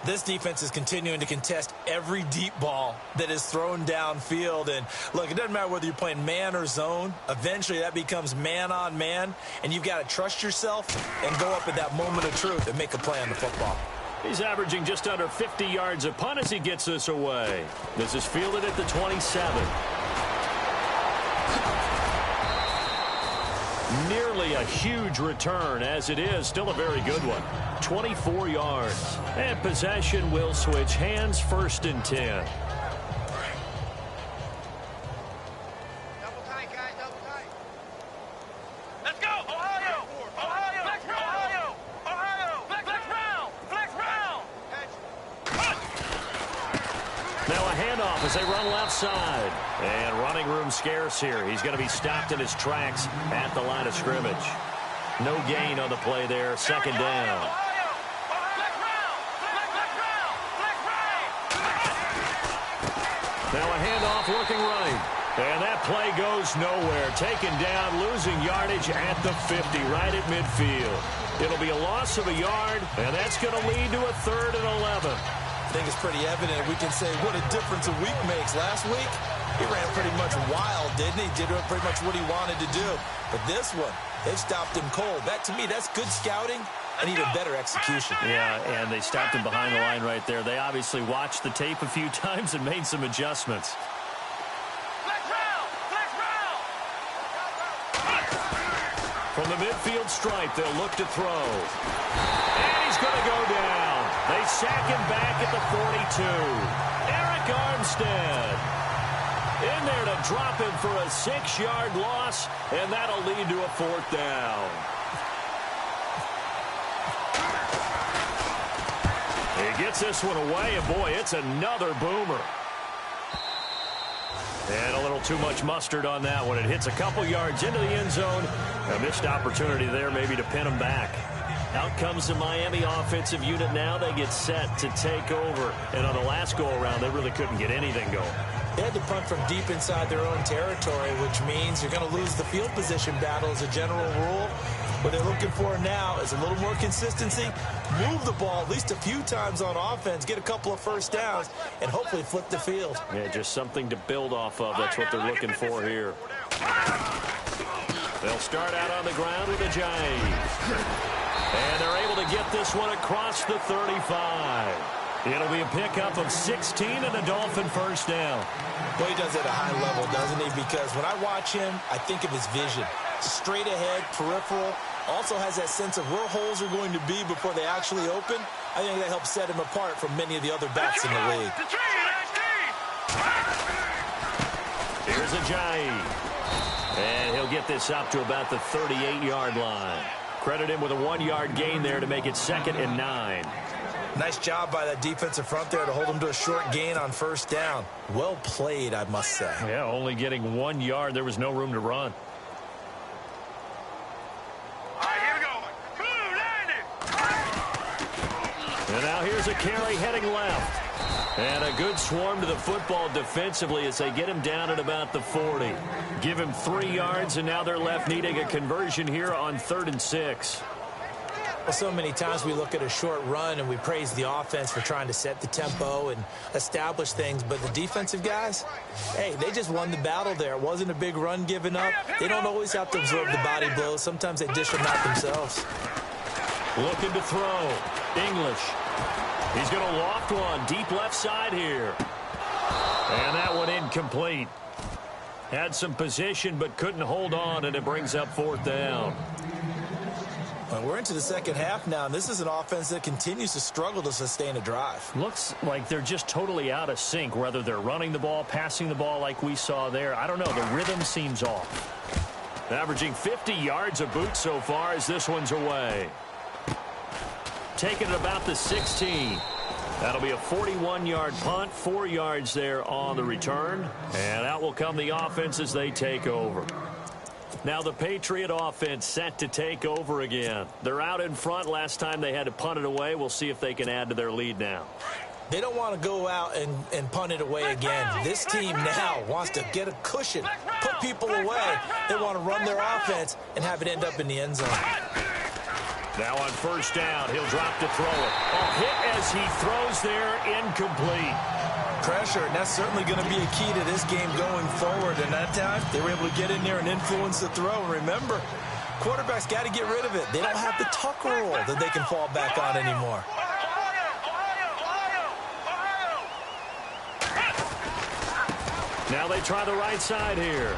This defense is continuing to contest every deep ball that is thrown downfield. And, look, it doesn't matter whether you're playing man or zone. Eventually, that becomes man-on-man, and you've got to trust yourself and go up at that moment of truth and make a play on the football. He's averaging just under 50 yards a punt as he gets this away. This is fielded at the 27. Nearly a huge return, as it is still a very good one. 24 yards. And possession will switch hands, 1st and 10. Double tight, guys, double tight. Let's go! Ohio! Ohio! Flex Ohio! Ohio! Flex round! Flex round! Now a handoff as they run left side. And running room scarce here. He's going to be stopped in his tracks at the line of scrimmage. No gain on the play there. 2nd down. Now a handoff looking right. And that play goes nowhere. Taken down, losing yardage at the 50, right at midfield. It'll be a loss of a yard, and that's going to lead to a 3rd and 11. I think it's pretty evident. We can say what a difference a week makes. Last week, he ran pretty much wild, didn't he? Did pretty much what he wanted to do. But this one, they've stopped him cold. That, to me, that's good scouting and even better execution. Yeah, and they stopped him behind the line right there. They obviously watched the tape a few times and made some adjustments. From the midfield stripe, they'll look to throw. And he's going to go down. They sack him back at the 42. Eric Armstead in there to drop him for a 6-yard loss, and that'll lead to a 4th down. He gets this one away, and boy, it's another boomer. And a little too much mustard on that one. It hits a couple yards into the end zone. A missed opportunity there maybe to pin him back. Out comes the Miami offensive unit now. They get set to take over. And on the last go-around, they really couldn't get anything going. They had to punt from deep inside their own territory, which means you're going to lose the field position battle as a general rule. What they're looking for now is a little more consistency, move the ball at least a few times on offense, get a couple of first downs, and hopefully flip the field. Yeah, just something to build off of. That's what they're looking for here. They'll start out on the ground with a Giant. And they're able to get this one across the 35. It'll be a pickup of 16 and a Dolphin first down. Well, he does it at a high level, doesn't he? Because when I watch him, I think of his vision. Straight ahead, peripheral, also has that sense of where holes are going to be before they actually open. I think that helps set him apart from many of the other backs in the league. Here's Ajayi. And he'll get this up to about the 38-yard line. Credit him with a 1-yard gain there to make it 2nd and 9. Nice job by that defensive front there to hold him to a short gain on first down. Well played, I must say. Yeah, only getting 1 yard. There was no room to run. All right, here we go. And now here's a carry heading left. And a good swarm to the football defensively as they get him down at about the 40. Give him 3 yards, and now they're left needing a conversion here on 3rd and 6. Well, so many times we look at a short run and we praise the offense for trying to set the tempo and establish things, but the defensive guys, hey, they just won the battle there. It wasn't a big run given up. They don't always have to absorb the body blows. Sometimes they dish them out themselves. Looking to throw. English. He's going to loft one deep left side here. And that one incomplete. Had some position but couldn't hold on, and it brings up 4th down. Well, we're into the second half now, and this is an offense that continues to struggle to sustain a drive. Looks like they're just totally out of sync, whether they're running the ball, passing the ball like we saw there. I don't know. The rhythm seems off. Averaging 50 yards a boot so far as this one's away. Taking it about the 16. That'll be a 41-yard punt, 4 yards there on the return. And out will come the offense as they take over. Now the Patriot offense set to take over again. They're out in front. Last time they had to punt it away. We'll see if they can add to their lead now. They don't want to go out and punt it away again. This team now wants to get a cushion, put people away. They want to run their offense and have it end up in the end zone. Now on first down, he'll drop to throw it. A hit as he throws there, incomplete. Pressure, and that's certainly going to be a key to this game going forward. And that time, they were able to get in there and influence the throw. And remember, quarterbacks got to get rid of it. They don't have the tuck rule that they can fall back on anymore. Now they try the right side here.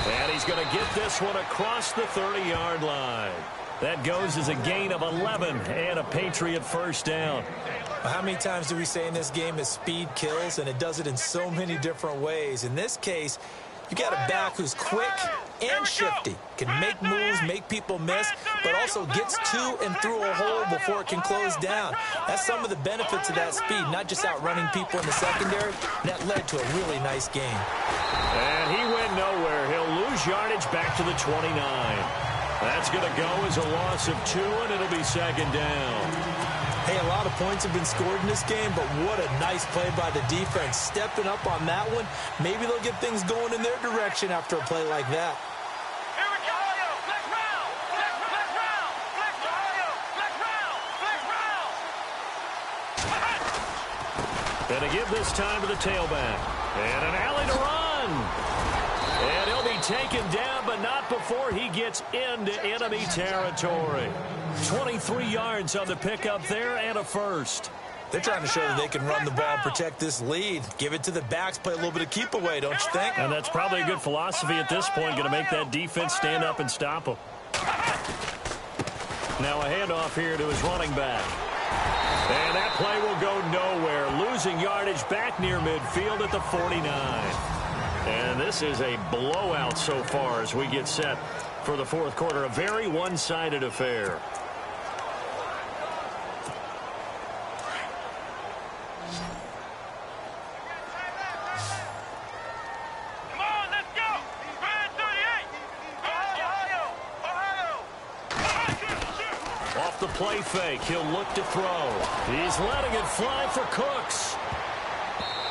And he's going to get this one across the 30-yard line. That goes as a gain of 11 and a Patriot first down. How many times do we say in this game is speed kills, and it does it in so many different ways. In this case, you got a back who's quick and shifty, can make moves, make people miss, but also gets to and through a hole before it can close down. That's some of the benefits of that speed, not just outrunning people in the secondary. That led to a really nice game. And he went nowhere. He'll lose yardage back to the 29. That's going to go as a loss of 2, and it'll be second down. Hey, a lot of points have been scored in this game, but what a nice play by the defense. Stepping up on that one, maybe they'll get things going in their direction after a play like that. Here we go. Flex round. Flex round. Flex round. Flex round. Flex round. And to give this time to the tailback. And an alley to run. And he'll be taken down, but not before he gets into enemy territory. 23 yards on the pickup there and a first. They're trying to show that they can run the ball and protect this lead. Give it to the backs, play a little bit of keep away, don't you think? And that's probably a good philosophy at this point, going to make that defense stand up and stop them. Now a handoff here to his running back. And that play will go nowhere. Losing yardage back near midfield at the 49. And this is a blowout so far as we get set for the fourth quarter. A very one-sided affair. Come on, let's go! Red 38! Ohio! Ohio! Off the play fake, he'll look to throw. He's letting it fly for Cooks.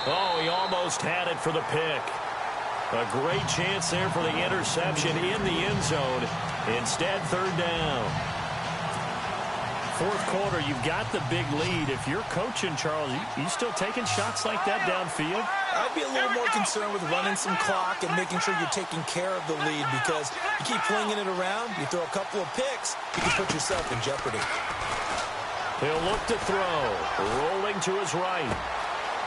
Oh, he almost had it for the pick. A great chance there for the interception in the end zone. Instead, third down. Fourth quarter, you've got the big lead. If you're coaching, Charles, you still taking shots like that downfield? I'd be a little more concerned with running some clock and making sure you're taking care of the lead, because you keep flinging it around, you throw a couple of picks, you can put yourself in jeopardy. He'll look to throw. Rolling to his right.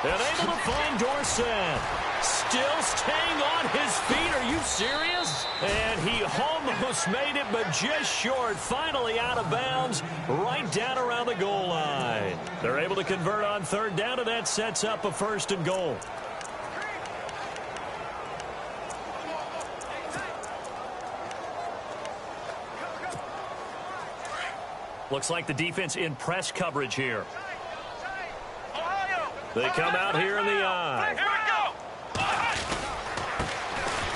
And able to find Dorsett. Still staying on his feet. Are you serious? And he almost made it, but just short. Finally out of bounds, right down around the goal line. They're able to convert on third down, and that sets up a first and goal. Looks like the defense in press coverage here. They come out here in the eye. Here we go!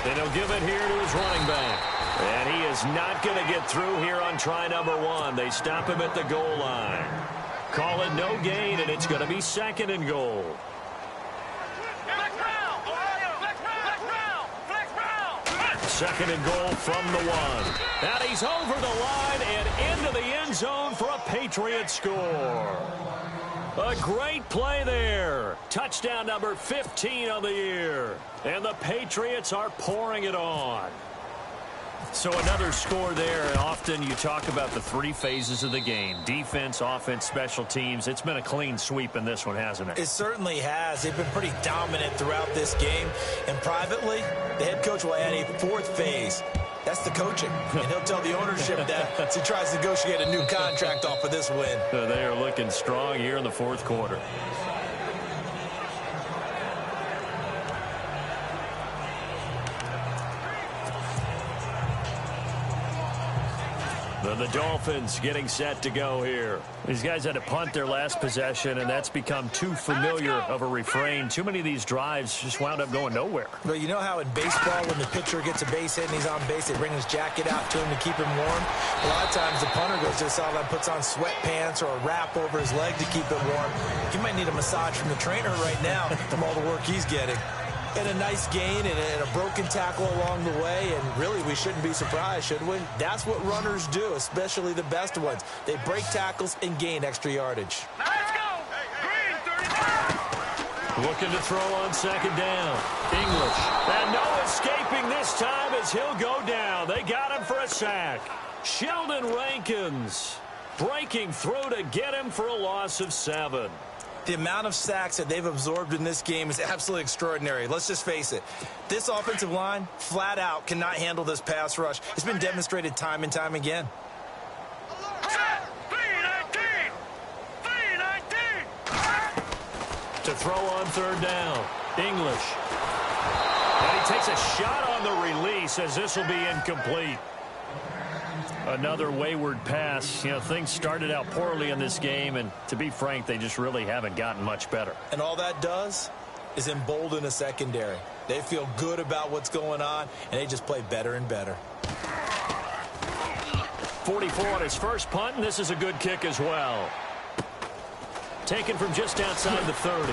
And he'll give it here to his running back. And he is not going to get through here on try number one. They stop him at the goal line. Call it no gain, and it's going to be second and goal. Second and goal from the one. And he's over the line and into the end zone for a Patriot score. A great play there. Touchdown number 15 of the year. And the Patriots are pouring it on. So another score there. Often you talk about the three phases of the game. Defense, offense, special teams. It's been a clean sweep in this one, hasn't it? It certainly has. They've been pretty dominant throughout this game. And privately, the head coach will add a fourth phase. That's the coaching. And he'll tell the ownership that as he tries to negotiate a new contract off of this win. They are looking strong here in the fourth quarter. The Dolphins getting set to go here. These guys had to punt their last possession, and that's become too familiar of a refrain. Too many of these drives just wound up going nowhere. But you know how in baseball, when the pitcher gets a base hit and he's on base, they bring his jacket out to him to keep him warm? A lot of times the punter goes to the sideline, puts on sweatpants or a wrap over his leg to keep him warm. He might need a massage from the trainer right now from all the work he's getting. And a nice gain and a broken tackle along the way, and really we shouldn't be surprised, should we? That's what runners do, especially the best ones. They break tackles and gain extra yardage. Let's go! Green 35! Looking to throw on second down. English. And no escaping this time as he'll go down. They got him for a sack. Sheldon Rankins breaking through to get him for a loss of 7. The amount of sacks that they've absorbed in this game is absolutely extraordinary. Let's just face it. This offensive line, flat out, cannot handle this pass rush. It's been demonstrated time and time again. To throw on third down. English. And he takes a shot on the release as this will be incomplete. Another wayward pass. You know, things started out poorly in this game, and to be frank, they just really haven't gotten much better. And all that does is embolden a secondary. They feel good about what's going on, and they just play better and better. 44 on his first punt, and this is a good kick as well. Taken from just outside the 30.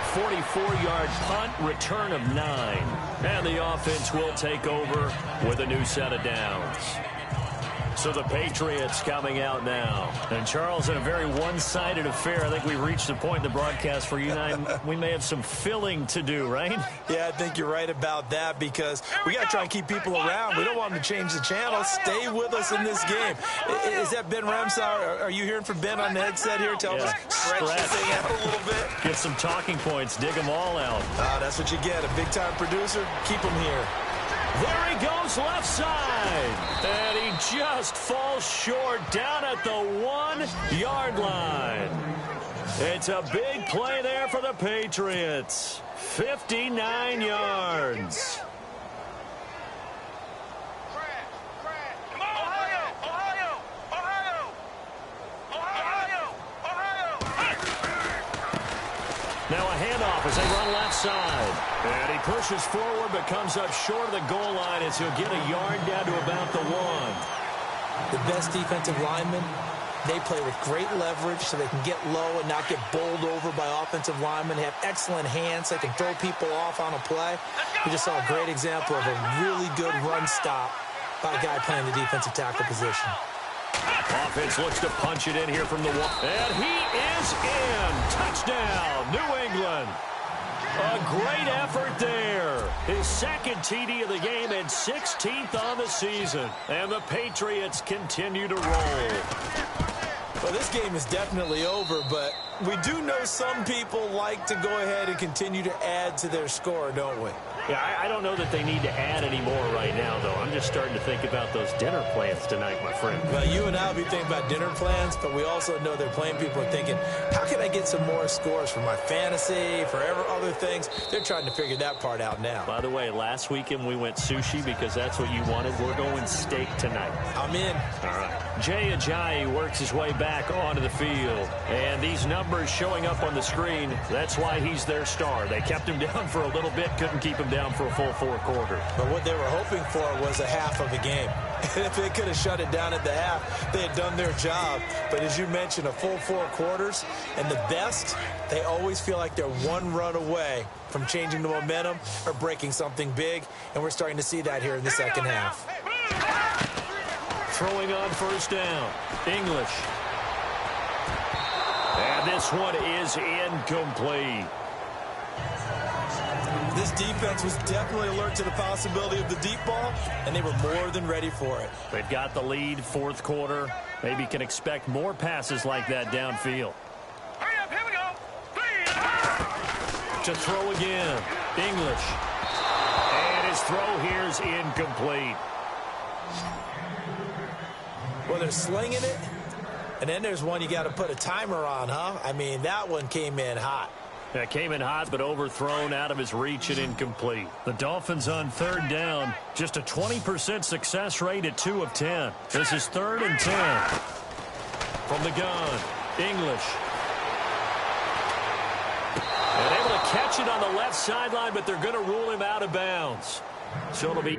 44-yard punt, return of 9. And the offense will take over with a new set of downs. So the Patriots coming out now. And Charles, in a very one-sided affair, I think we reached the point in the broadcast for you and I, we may have some filling to do, right? Yeah, I think you're right about that because we got to try and keep people around. We don't want them to change the channel. Stay with us in this game. Is that Ben Ramsar? Are you hearing from Ben on the headset here? Tell us stretch this thing out a little bit. Get some talking points. Dig them all out. That's what you get. A big-time producer. Keep him here. There he goes left side. And he just falls short down at the 1-yard line. It's a big play there for the Patriots. 59 yards. Come on, Ohio! Ohio! Ohio! Ohio! Ohio! Now a handoff as they run left side. And he pushes forward but comes up short of the goal line as he'll get a yard down to about the 1. The best defensive linemen, they play with great leverage so they can get low and not get bowled over by offensive linemen. They have excellent hands. They can throw people off on a play. We just saw a great example of a really good run stop by a guy playing the defensive tackle position. Offense looks to punch it in here from the 1. And he is in. Touchdown, New England. A great effort there. His second TD of the game and 16th on the season. And the Patriots continue to roll. Well, this game is definitely over, but we do know some people like to go ahead and continue to add to their score, don't we? Yeah, I don't know that they need to add any more right now, though. I'm just starting to think about those dinner plans tonight, my friend. Well, you and I will be thinking about dinner plans, but we also know they're playing people are thinking, how can I get some more scores for my fantasy, for other things? They're trying to figure that part out now. By the way, last weekend we went sushi because that's what you wanted. We're going steak tonight. I'm in. All right. Jay Ajayi works his way back onto the field. And these numbers showing up on the screen, that's why he's their star. They kept him down for a little bit, couldn't keep him down for a full 4 quarters. But what they were hoping for was a half of a game. And if they could have shut it down at the half, they had done their job. But as you mentioned, a full 4 quarters, and the best, they always feel like they're one run away from changing the momentum or breaking something big, and we're starting to see that here in the second half. Throwing on first down, English. And this one is incomplete. This defense was definitely alert to the possibility of the deep ball, and they were more than ready for it. They've got the lead, 4th quarter. Maybe can expect more passes like that downfield. Hurry up, here we go. 3. To throw again, English. And his throw here is incomplete. Well, they're slinging it, and then there's one you got to put a timer on, huh? I mean, that one came in hot. That came in hot, but overthrown out of his reach and incomplete. The Dolphins on 3rd down. Just a 20% success rate at 2 of 10. This is 3rd and 10. From the gun, English. And able to catch it on the left sideline, but they're going to rule him out of bounds. So it'll be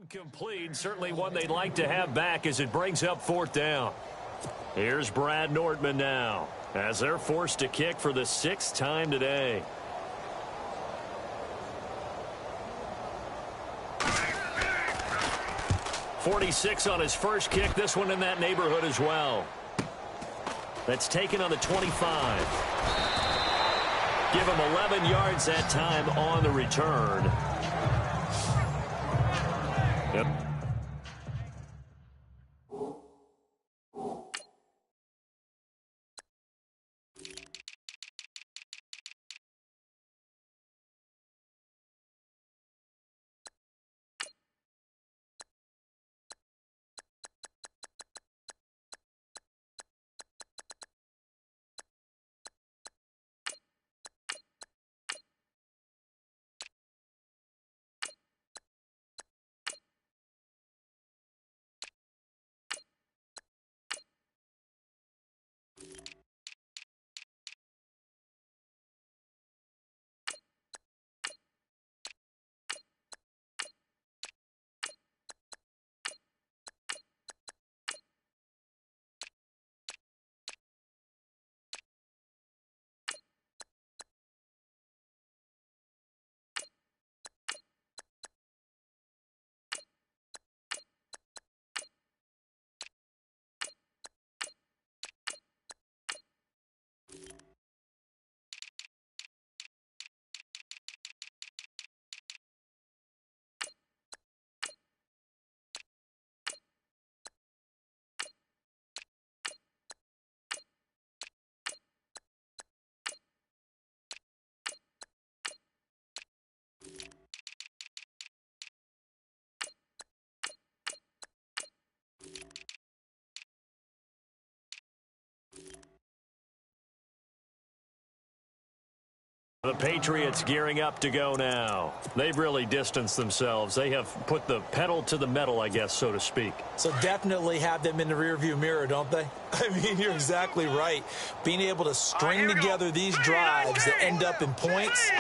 incomplete. Certainly one they'd like to have back as it brings up 4th down. Here's Brad Nordman now as they're forced to kick for the 6th time today. .46 on his first kick. This one in that neighborhood as well. That's taken on the 25. Give him 11 yards that time on the return. Yep. The Patriots gearing up to go now. They've really distanced themselves. They have put the pedal to the metal, I guess, so to speak. So definitely have them in the rearview mirror, don't they? I mean, you're exactly right. Being able to string together these drives that end up in points,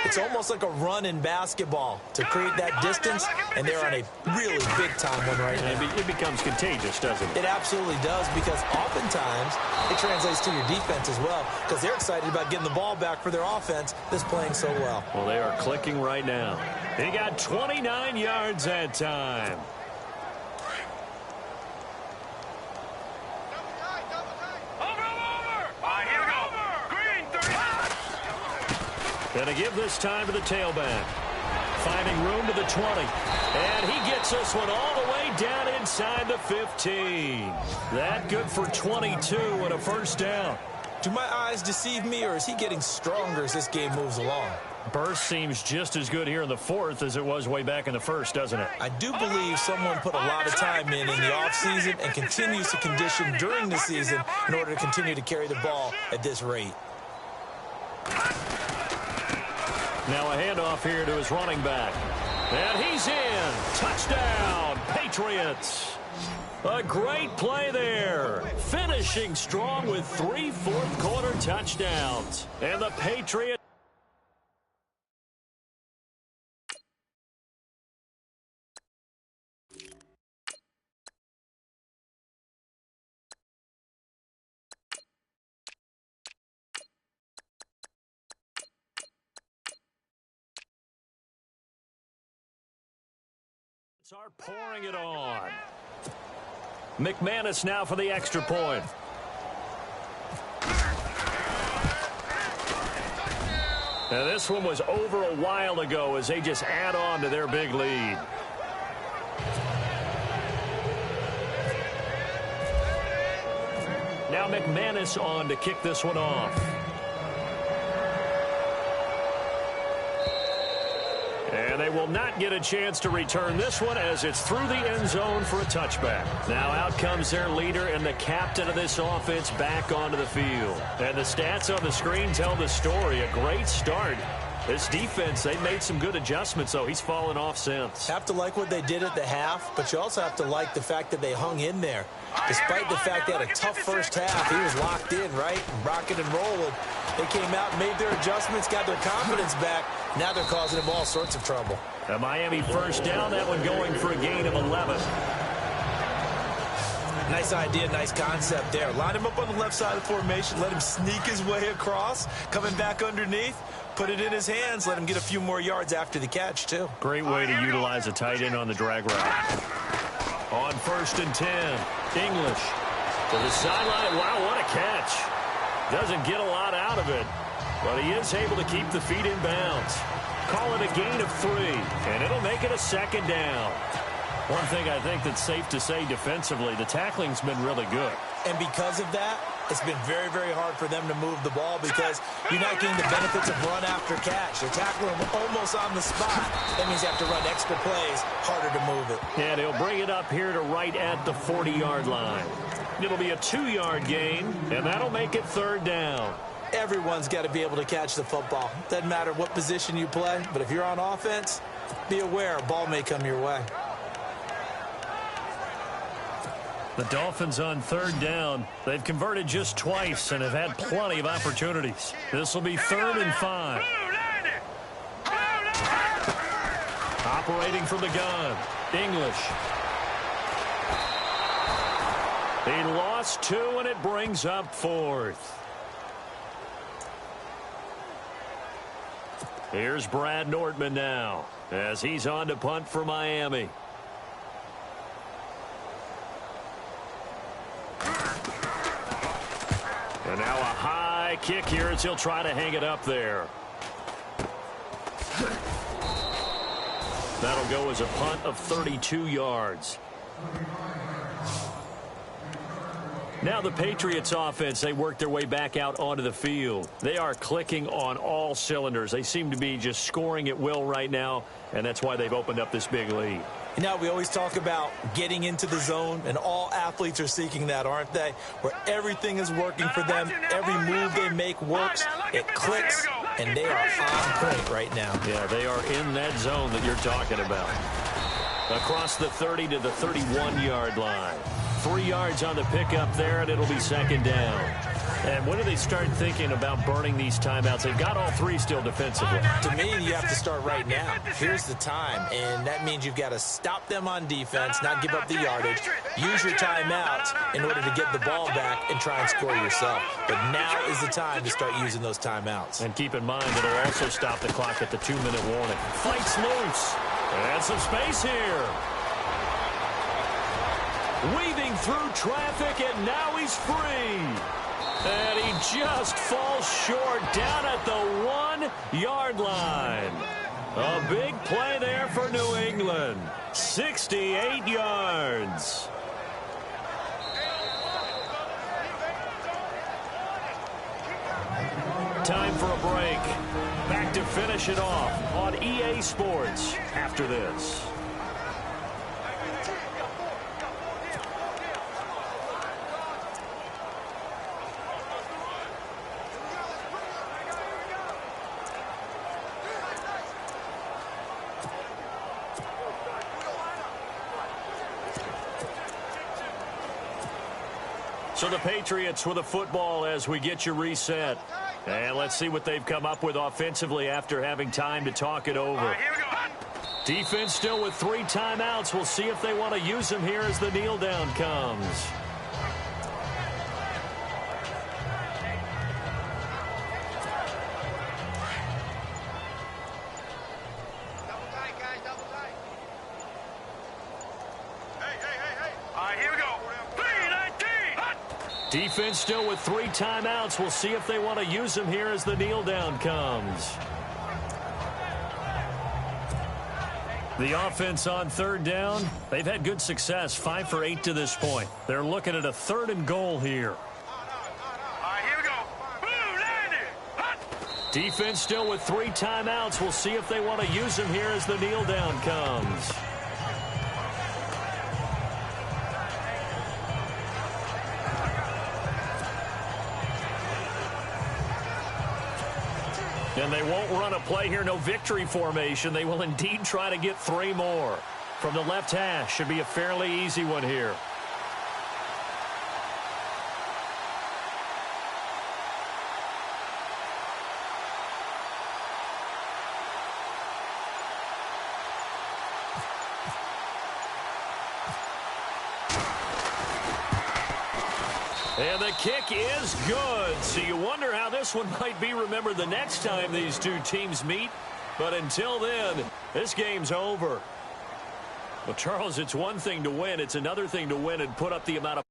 it's almost like a run in basketball to create that distance, and they're on a really big-time one right now. It becomes contagious, doesn't it? It absolutely does, because oftentimes it translates to your defense as well, because they're excited about getting the ball back for their offense that's playing so well. Well, they are clicking right now. He got 29 yards that time. Going to give this time to the tailback. Finding room to the 20. And he gets this one all the way down inside the 15. That good for 22 and a first down. Do my eyes deceive me, or is he getting stronger as this game moves along? Burst seems just as good here in the fourth as it was way back in the first, doesn't it? I do believe someone put a lot of time in the offseason and continues to condition during the season in order to continue to carry the ball at this rate. Now a handoff here to his running back. And he's in. Touchdown, Patriots. A great play there. Finishing strong with 3 fourth-quarter touchdowns. And the Patriots. Are pouring it on. McManus now for the extra point. Now this one was over a while ago as they just add on to their big lead. Now McManus on to kick this one off. And they will not get a chance to return this one as it's through the end zone for a touchback. Now out comes their leader and the captain of this offense back onto the field. And the stats on the screen tell the story. A great start. This defense, they made some good adjustments, though. He's fallen off since. Have to like what they did at the half, but you also have to like the fact that they hung in there. Despite the fact they had a tough first half, he was locked in, right? Rocking and rolling. They came out, made their adjustments, got their confidence back. Now they're causing him all sorts of trouble. A Miami first down, that one going for a gain of 11. Nice idea, nice concept there. Line him up on the left side of the formation, let him sneak his way across, coming back underneath, put it in his hands, let him get a few more yards after the catch, too. Great way to utilize a tight end on the drag route. On 1st and 10, English to the sideline. Wow, what a catch. Doesn't get a lot out of it, but he is able to keep the feet in bounds. Call it a gain of 3, and it'll make it a second down. One thing I think that's safe to say defensively, the tackling's been really good. And because of that, it's been very, very hard for them to move the ball because you're not getting the benefits of run after catch. They're tackling them almost on the spot. That means you have to run extra plays, harder to move it. And he'll bring it up here to right at the 40-yard line. It'll be a 2-yard gain, and that'll make it 3rd down. Everyone's got to be able to catch the football. Doesn't matter what position you play, but if you're on offense, be aware a ball may come your way. The Dolphins on 3rd down. They've converted just twice and have had plenty of opportunities. This will be 3rd and 5. Operating from the gun, English. He lost 2, and it brings up 4th. Here's Brad Nordman now as he's on to punt for Miami. And now a high kick here as he'll try to hang it up there. That'll go as a punt of 32 yards. Now the Patriots offense, they work their way back out onto the field. They are clicking on all cylinders. They seem to be just scoring at will right now, and that's why they've opened up this big lead. You know, we always talk about getting into the zone, and all athletes are seeking that, aren't they? Where everything is working for them. Every move they make works. It clicks. and they are on point right now. Yeah, they are in that zone that you're talking about. Across the 30 to the 31-yard line. 3 yards on the pickup there, and it'll be second down. And when do they start thinking about burning these timeouts? They've got all 3 still defensively. To me, you have to start right now. Here's the time, and that means you've got to stop them on defense, not give up the yardage, use your timeouts in order to get the ball back and try and score yourself. But now is the time to start using those timeouts. And keep in mind, it'll also stop the clock at the 2-minute warning. Fights loose. And some space here. Weaving through traffic, and now he's free. And he just falls short down at the 1-yard line. A big play there for New England. 68 yards. Time for a break. Back to finish it off on EA Sports after this. So the Patriots with a football as we get you reset. And let's see what they've come up with offensively after having time to talk it over. Here we go. Defense still with 3 timeouts. We'll see if they want to use them here as the kneel down comes. Double tight, guys, double tight. Hey. All right, here we go. 3-19. Hot. Defense still with 3 timeouts. We'll see if they want to use them here as the kneel down comes. The offense on 3rd down, they've had good success, 5 for 8 to this point. They're looking at a 3rd and goal here. All right, here we go. Boom, landed. Hot. Defense still with 3 timeouts. We'll see if they want to use them here as the kneel down comes. And they won't run a play here, no victory formation. They will indeed try to get 3 more. From the left hash, should be a fairly easy one here. And the kick is good. So you wonder how this one might be remembered the next time these 2 teams meet. But until then, this game's over. Well, Charles, it's one thing to win. It's another thing to win and put up the amount of